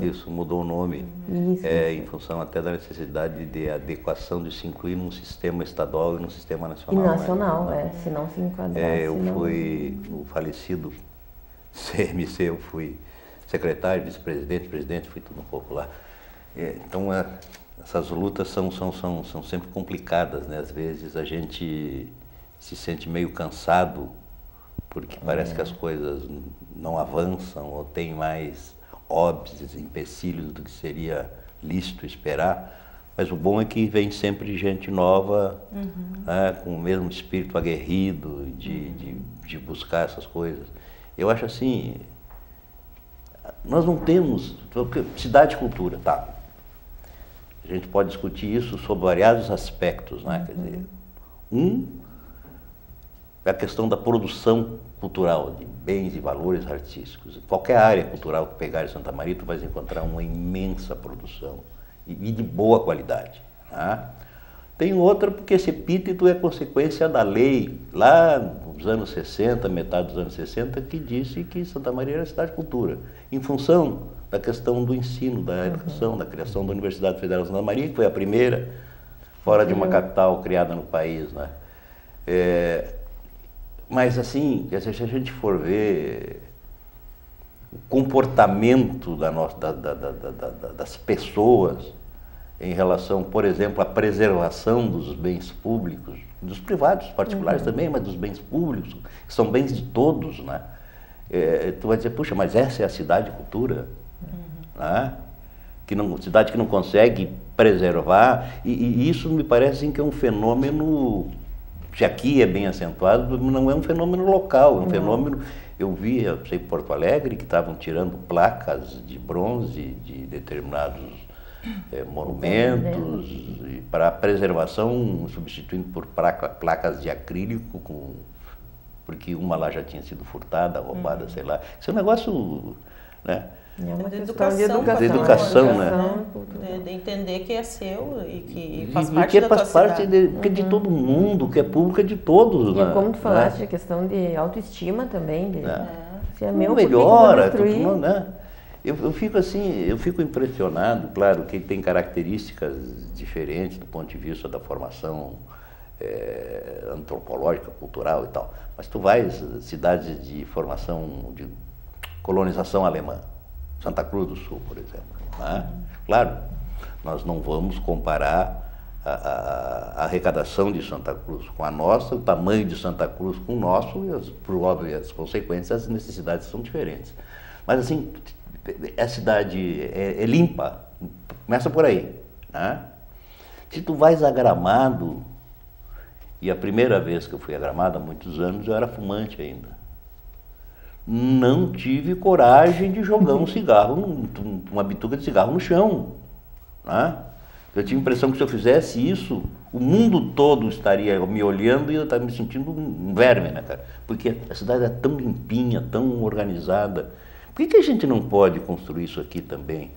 Isso mudou o nome, em função até da necessidade de adequação de se incluir num sistema estadual e num sistema nacional. E nacional, né? Se não se enquadrasse. Fui no falecido CMC, eu fui secretário, vice-presidente, presidente, fui tudo um pouco lá. Então, essas lutas são sempre complicadas, né? Às vezes a gente se sente meio cansado, porque parece que as coisas não avançam ou tem mais óbices, empecilhos do que seria lícito esperar. Mas o bom é que vem sempre gente nova, né, com o mesmo espírito aguerrido de buscar essas coisas. Eu acho assim, nós não temos... Cidade e cultura, tá. A gente pode discutir isso sob variados aspectos, né? Quer dizer, é a questão da produção cultural, de bens e valores artísticos. Qualquer área cultural que pegar em Santa Maria, tu vais encontrar uma imensa produção e de boa qualidade. Né? Tem outra porque esse epíteto é consequência da lei, lá nos anos 60, metade dos anos 60, que disse que Santa Maria era cidade de cultura, em função da questão do ensino, da educação, da criação da Universidade Federal de Santa Maria, que foi a primeira fora de uma capital criada no país, né? Mas assim, se a gente for ver o comportamento das pessoas em relação, por exemplo, à preservação dos bens públicos, dos privados, particulares também, mas dos bens públicos, que são bens de todos, né? Tu vai dizer, puxa, mas essa é a cidade de cultura? Né? Cidade que não consegue preservar, e isso me parece assim, que é um fenômeno, se aqui é bem acentuado, não é um fenômeno local, é um fenômeno... Eu vi, em Porto Alegre, que estavam tirando placas de bronze de determinados monumentos, e para a preservação, substituindo por placas de acrílico, porque uma lá já tinha sido furtada, roubada, sei lá. Isso é um negócio, né? É uma De questão de educação, né? De entender que é seu e que faz parte da tua cidade. Que é de todo mundo, que é público, é de todos. E é como tu falaste, né? a questão de autoestima também, se é Não meu, melhora, por que eu vou destruir? né? Eu fico assim, eu fico impressionado, claro, que tem características diferentes do ponto de vista da formação antropológica, cultural e tal. Mas tu vais a cidades de formação de colonização alemã, Santa Cruz do Sul, por exemplo. Né? Claro, nós não vamos comparar a arrecadação de Santa Cruz com a nossa, o tamanho de Santa Cruz com o nosso, e por óbvias consequências, as necessidades são diferentes. Mas assim, a cidade é limpa, começa por aí. Né? Se tu vais a Gramado, e a primeira vez que eu fui a Gramado, há muitos anos, eu era fumante ainda. Não tive coragem de jogar um cigarro, uma bituca de cigarro no chão. Né? Eu tive a impressão que se eu fizesse isso, o mundo todo estaria me olhando e eu estaria me sentindo um verme, né, cara? Porque a cidade é tão limpinha, tão organizada. Por que a gente não pode construir isso aqui também?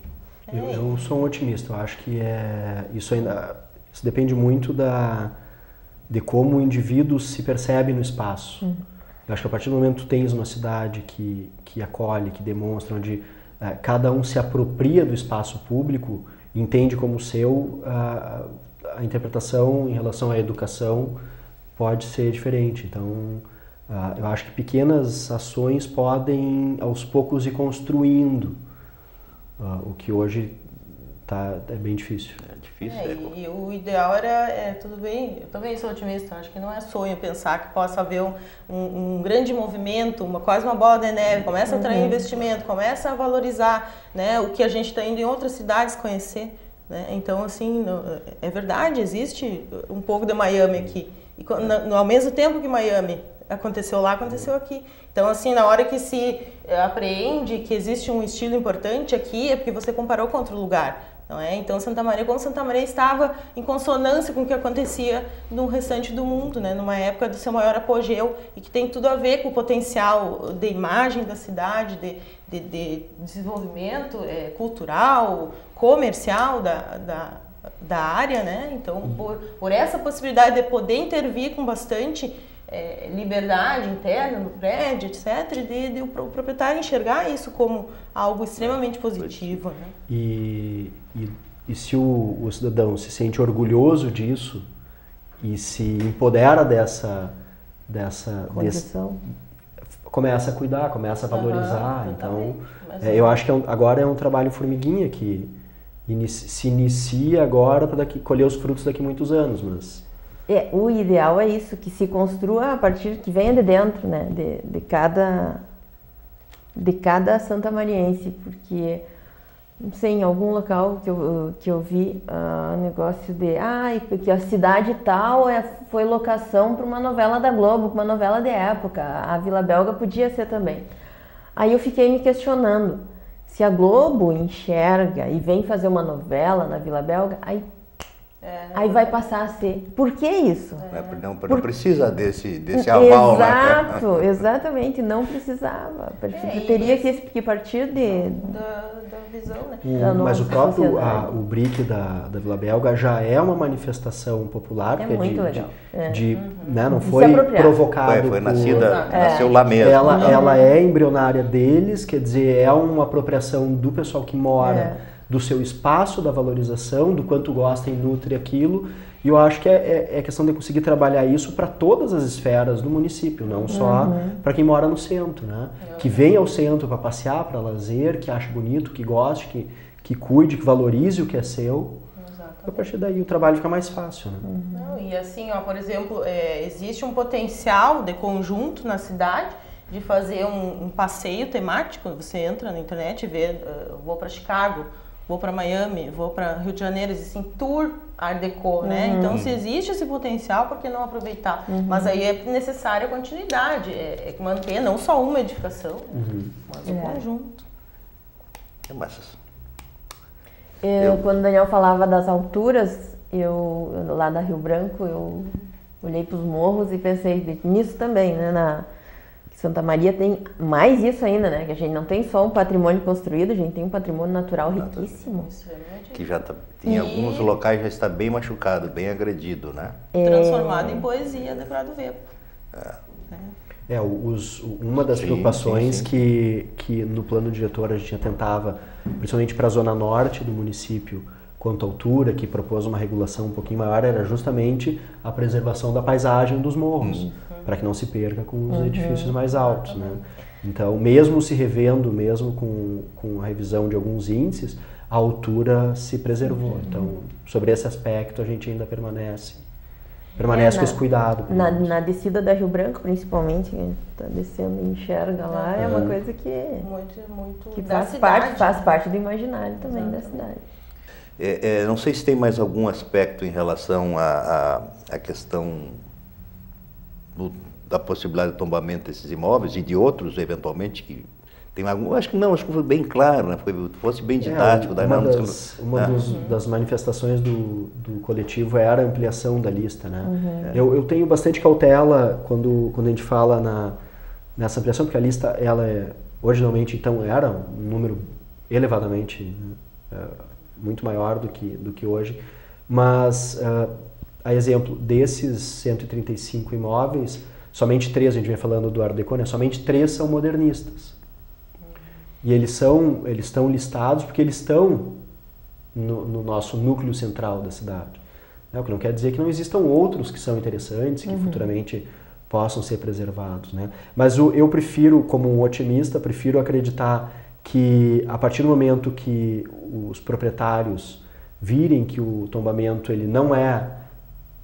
Eu sou um otimista, eu acho que isso depende muito de como o indivíduo se percebe no espaço. Eu acho que a partir do momento que tu tens uma cidade que acolhe, que demonstra, onde cada um se apropria do espaço público, entende como seu, a interpretação em relação à educação pode ser diferente. Então, eu acho que pequenas ações podem, aos poucos, ir construindo, o que hoje é bem difícil. É difícil. E o ideal era, tudo bem, eu também sou otimista, acho que não é sonho pensar que possa haver um grande movimento, quase uma bola de neve, começa a atrair investimento, começa a valorizar, né, o que a gente está indo em outras cidades conhecer. Né? Então, assim, é verdade, existe um pouco de Miami aqui. E ao mesmo tempo que Miami aconteceu lá, aconteceu aqui. Então, assim, na hora que se apreende que existe um estilo importante aqui, é porque você comparou com outro lugar. Não é? Então, Santa Maria estava em consonância com o que acontecia no restante do mundo, né? Numa época do seu maior apogeu, e que tem tudo a ver com o potencial de imagem da cidade, de desenvolvimento cultural, comercial da área, né? Então, por essa possibilidade de poder intervir com bastante liberdade interna no prédio, etc., de o proprietário enxergar isso como algo extremamente positivo. Né? E se o cidadão se sente orgulhoso disso e se empodera dessa condição, começa a cuidar, começa a valorizar. Então, eu acho que agora é um trabalho formiguinha que se inicia agora para colher os frutos daqui a muitos anos, mas... o ideal é isso, que se construa a partir que venha de dentro, né, de cada santamariense, porque não sei, em algum local que eu vi negócio de porque a cidade tal foi locação para uma novela da Globo, uma novela de época, a Vila Belga podia ser também. Aí eu fiquei me questionando, se a Globo enxerga e vem fazer uma novela na Vila Belga, aí vai passar a ser. Por que isso? Não precisa desse aval, exato, né? Exatamente, não precisava. Teria que partir da visão, né? Mas o próprio o BRIC da Vila Belga já é uma manifestação popular. É muito legal. Né, não foi provocado. Foi nasceu lá mesmo. Ela é embrionária deles, quer dizer, é uma apropriação do pessoal que mora do seu espaço, da valorização, do quanto gosta e nutre aquilo. E eu acho que é questão de conseguir trabalhar isso para todas as esferas do município, não só para quem mora no centro, né? Que venha ao centro para passear, para lazer, que ache bonito, que goste, que cuide, que valorize o que é seu. Exatamente. A partir daí o trabalho fica mais fácil, né? Não, e assim, por exemplo, existe um potencial de conjunto na cidade de fazer um passeio temático. Você entra na internet e vê, vou para Chicago, vou para Miami, vou para Rio de Janeiro, existe tour Art Deco, né? Então, se existe esse potencial, por que não aproveitar? Mas aí é necessária a continuidade, manter não só uma edificação, mas um conjunto. Quando o Daniel falava das alturas, eu lá da Rio Branco, eu olhei para os morros e pensei nisso também, né? Santa Maria tem mais isso ainda, né? Que a gente não tem só um patrimônio construído, a gente tem um patrimônio natural riquíssimo. Que já em alguns locais já está bem machucado, bem agredido, né? Transformado em poesia de Prado Vepo. Uma das preocupações que no plano diretor a gente tentava, principalmente para a zona norte do município, quanto à altura, que propôs uma regulação um pouquinho maior, era justamente a preservação da paisagem dos morros, para que não se perca com os edifícios mais altos, né? Então, mesmo se revendo, mesmo com a revisão de alguns índices, a altura se preservou. Então, sobre esse aspecto, a gente ainda permanece com esse cuidado. Na descida da Rio Branco, principalmente, que está descendo e enxerga lá, é uma coisa que faz parte do imaginário também da cidade. Não sei se tem mais algum aspecto em relação à questão da possibilidade de tombamento desses imóveis e de outros, eventualmente, que tem algum... Acho que foi bem claro, né? Fosse bem didático. Uma das manifestações do coletivo era a ampliação da lista, né? Eu tenho bastante cautela quando a gente fala nessa ampliação, porque a lista, originalmente, então, era um número elevadamente muito maior do que hoje, mas, a exemplo desses 135 imóveis, somente 3, a gente vem falando do Art Deco, né? Somente 3 são modernistas. E eles estão listados porque eles estão no nosso núcleo central da cidade. O que não quer dizer que não existam outros que são interessantes, que futuramente possam ser preservados, né? Mas eu prefiro, como um otimista, acreditar que a partir do momento que os proprietários virem que o tombamento ele não é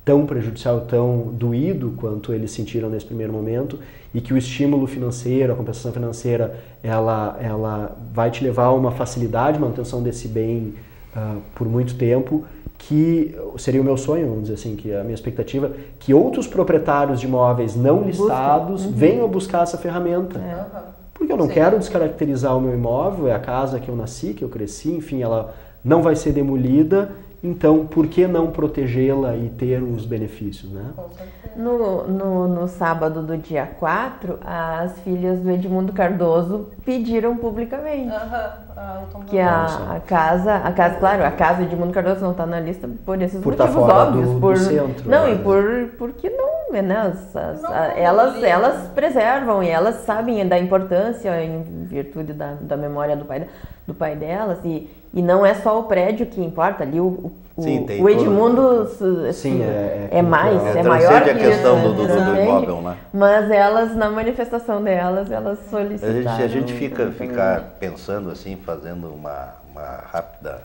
tão prejudicial, tão doído quanto eles sentiram nesse primeiro momento, e que o estímulo financeiro, a compensação financeira, ela vai te levar a uma facilidade, manutenção desse bem por muito tempo, que seria o meu sonho, vamos dizer assim, que a minha expectativa, que outros proprietários de imóveis não listados venham buscar essa ferramenta. Porque eu não quero descaracterizar o meu imóvel, é a casa que eu nasci, que eu cresci, enfim, ela não vai ser demolida. Então, por que não protegê-la e ter os benefícios, né? No sábado do dia 4, as filhas do Edmundo Cardoso pediram publicamente que a casa, claro, a casa do Edmundo Cardoso não está na lista por esses motivos óbvios. Do centro, não, e porque não, né? Elas preservam e elas sabem da importância em virtude da memória do pai delas, e não é só o prédio que importa, ali o Edmundo é maior que a questão do imóvel, né? Mas elas, na manifestação delas, elas solicitaram. Se a gente ficar pensando assim, fazendo uma rápida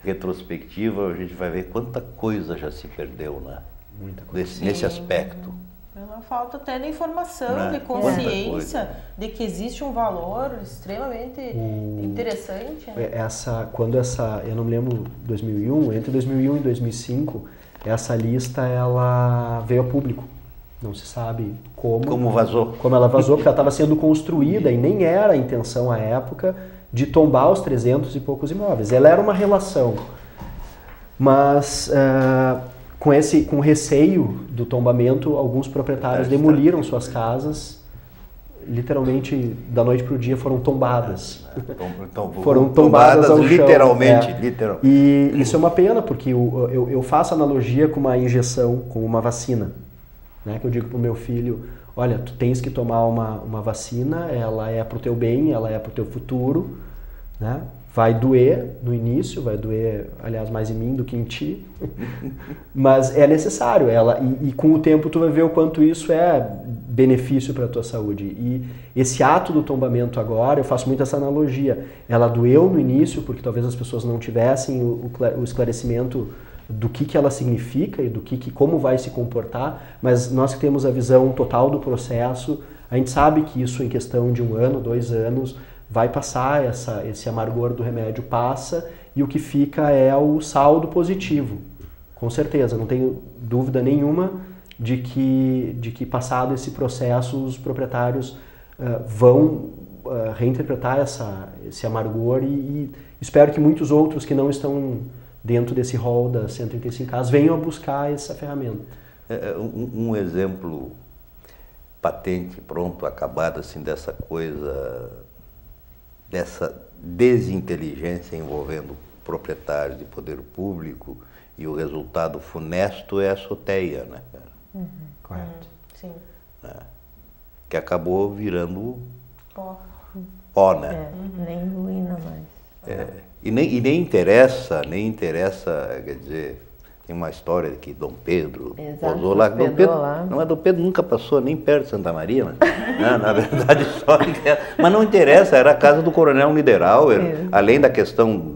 retrospectiva, a gente vai ver quanta coisa já se perdeu, né? Muita coisa. Nesse aspecto. Pela falta até de informação, de consciência de que existe um valor extremamente interessante. Né? Eu não me lembro, 2001, entre 2001 e 2005, essa lista ela veio a público. Não se sabe como vazou. Como ela vazou, porque ela estava sendo construída e nem era a intenção à época de tombar os 300 e poucos imóveis. Ela era uma relação, mas com receio do tombamento, alguns proprietários demoliram suas casas, literalmente da noite para o dia foram tombadas. Foram tombadas ao literalmente, chão. literalmente. E isso é uma pena, porque eu faço analogia com uma injeção, com uma vacina, né? Que eu digo para o meu filho, olha, tu tens que tomar uma vacina, ela é para o teu bem, ela é para o teu futuro, né? Vai doer no início, vai doer, aliás, mais em mim do que em ti, mas é necessário. E com o tempo tu vai ver o quanto isso é benefício para a tua saúde. E esse ato do tombamento agora, eu faço muito essa analogia. Ela doeu no início, porque talvez as pessoas não tivessem o esclarecimento do que ela significa e como vai se comportar, mas nós que temos a visão total do processo, a gente sabe que isso em questão de 1 ano, 2 anos, vai passar, esse amargor do remédio passa, e o que fica é o saldo positivo. Com certeza, não tenho dúvida nenhuma de que passado esse processo, os proprietários vão reinterpretar esse amargor e espero que muitos outros que não estão dentro desse rol das 135As venham a buscar essa ferramenta. Um exemplo patente, pronto, acabado assim dessa coisa, dessa desinteligência envolvendo proprietários de poder público e o resultado funesto é a SOTEA, né, cara? Correto. Sim. Né? Que acabou virando pó, né? Nem ruína mais. E nem interessa, quer dizer, tem uma história de que Dom Pedro posou lá. Dom Pedro, não, Dom Pedro nunca passou nem perto de Santa Maria, né? Na verdade, mas não interessa, era a casa do Coronel Niederauer, além da questão,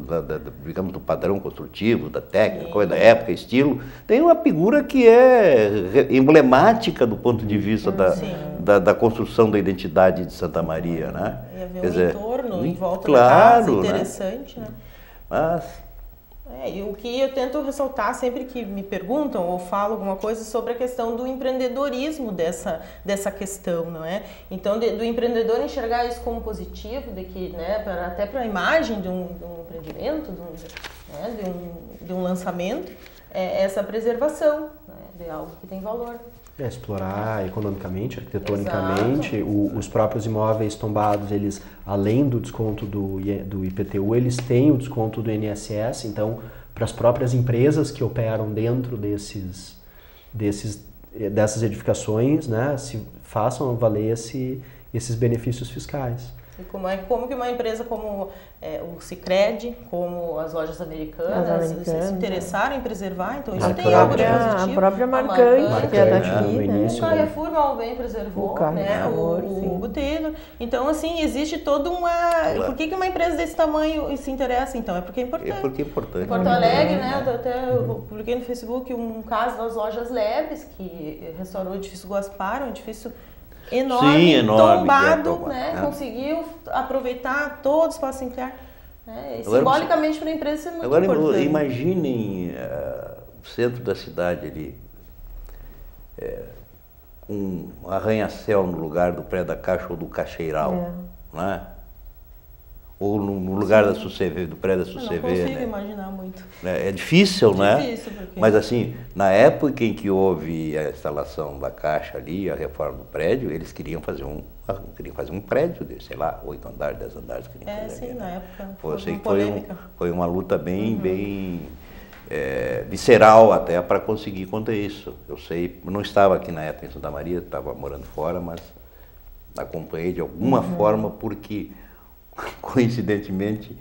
digamos, do padrão construtivo, da técnica, coisa da época, estilo, tem uma figura que é emblemática do ponto de vista da construção da identidade de Santa Maria, né? E haver entorno em volta da casa, interessante, né? Mas... e o que eu tento ressaltar sempre que me perguntam ou falo alguma coisa sobre a questão do empreendedorismo dessa questão, não é? Então, do empreendedor enxergar isso como positivo, de que, né, até para a imagem de um empreendimento, de um lançamento, essa preservação, né, de algo que tem valor. Explorar economicamente, arquitetonicamente, os próprios imóveis tombados, eles, além do desconto do IPTU, eles têm o desconto do INSS, então, para as próprias empresas que operam dentro dessas edificações, né, se façam valer esses benefícios fiscais. E como que uma empresa como o Sicredi, como as lojas americanas, se interessaram em preservar, então isso tem algo de positivo. A própria Marcante, que é daqui, né? O Carrefour bem preservou, o Botelho. Então, assim, existe toda uma... Por que uma empresa desse tamanho se interessa, então? É porque é importante. É porque é importante. Em Porto Alegre, né? Até eu publiquei no Facebook um caso das lojas Lebes, que restaurou o edifício Guaspar, um edifício enorme, tombado, né? Conseguiu aproveitar todo o espaço interno. Né? Simbolicamente para a empresa isso é muito importante. Agora imaginem o centro da cidade ali, um arranha-céu no lugar do prédio da Caixa ou do Caixeiral, né? Ou no lugar da SUCV, do prédio da SUCV. Eu não consigo imaginar muito. É difícil, né? Difícil, porque... Mas assim, na época em que houve a instalação da Caixa ali, a reforma do prédio, eles queriam fazer um prédio de, sei lá, 8 andares, 10 andares. Sim, na época foi uma luta bem visceral até para conseguir contra isso. Eu sei, não estava aqui na época em Santa Maria, estava morando fora, mas acompanhei de alguma forma porque... Coincidentemente,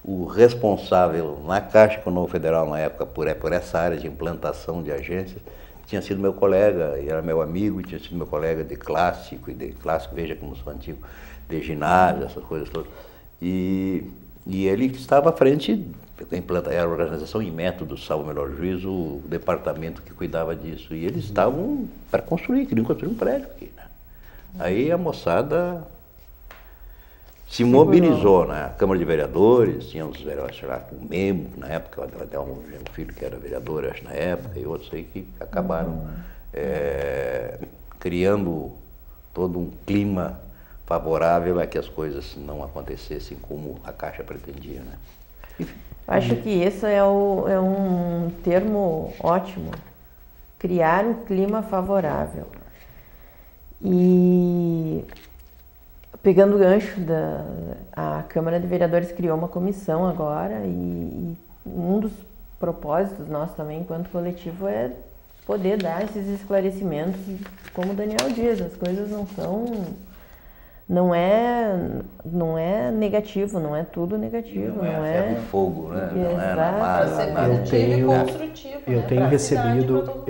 o responsável na Caixa Econômica Federal, na época, por essa área de implantação de agências, tinha sido meu colega, e era meu amigo, e tinha sido meu colega de clássico, veja como sou antigo, de ginásio, essas coisas todas. E ele estava à frente, era a organização em método, salvo o melhor juízo, o departamento que cuidava disso. E eles estavam para queriam construir um prédio aqui, né? Aí a moçada... se mobilizou, né? A Câmara de Vereadores, tinha os vereadores lá, o Memo, na época, até um filho que era vereador, acho, na época, e outros aí que acabaram criando todo um clima favorável a que as coisas não acontecessem como a Caixa pretendia, né? Enfim. Acho que isso é um termo ótimo, criar um clima favorável. E... pegando o gancho, a Câmara de Vereadores criou uma comissão agora e um dos propósitos nossos também, enquanto coletivo, é poder dar esses esclarecimentos. Como o Daniel diz, as coisas não é negativo, não é tudo negativo. Não é ferro e fogo, né? Eu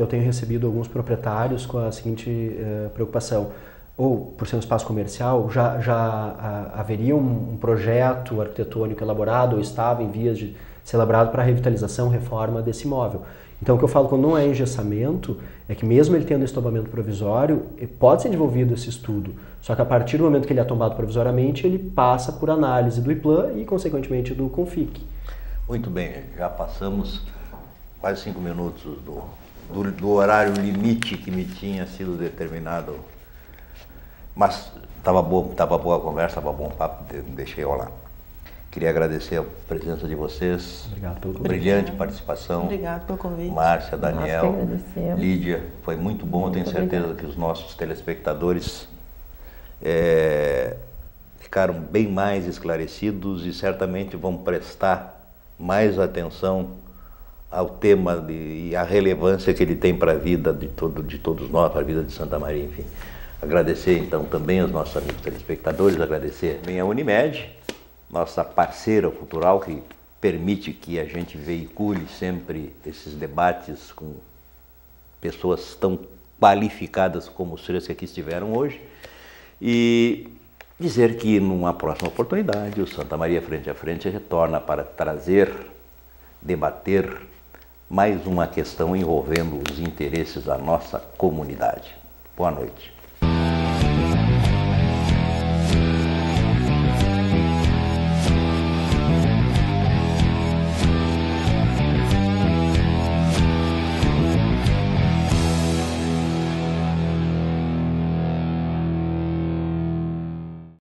tenho recebido alguns proprietários com a seguinte preocupação. Ou, por ser um espaço comercial, já haveria um projeto arquitetônico elaborado ou estava em vias de ser elaborado para a revitalização, reforma desse imóvel. Então, o que eu falo quando não é engessamento é que mesmo ele tendo esse tombamento provisório, pode ser desenvolvido esse estudo. Só que a partir do momento que ele é tombado provisoriamente, ele passa por análise do IPLAN e, consequentemente, do CONFIC. Muito bem, já passamos quase 5 minutos do horário limite que me tinha sido determinado Mas estava boa a conversa, estava bom o papo, deixei eu lá. Queria agradecer a presença de vocês. Obrigado pelo convite. Brilhante participação. Obrigado pelo convite. Márcia, Daniel, agradecemos. Lídia, foi muito bom. Eu tenho certeza que os nossos telespectadores ficaram bem mais esclarecidos e certamente vão prestar mais atenção ao tema e à relevância que ele tem para a vida de todos nós, para a vida de Santa Maria, enfim. Agradecer então também aos nossos amigos telespectadores, agradecer também a Unimed, nossa parceira cultural, que permite que a gente veicule sempre esses debates com pessoas tão qualificadas como os três que aqui estiveram hoje. E dizer que numa próxima oportunidade o Santa Maria Frente a Frente retorna para trazer, debater mais uma questão envolvendo os interesses da nossa comunidade. Boa noite.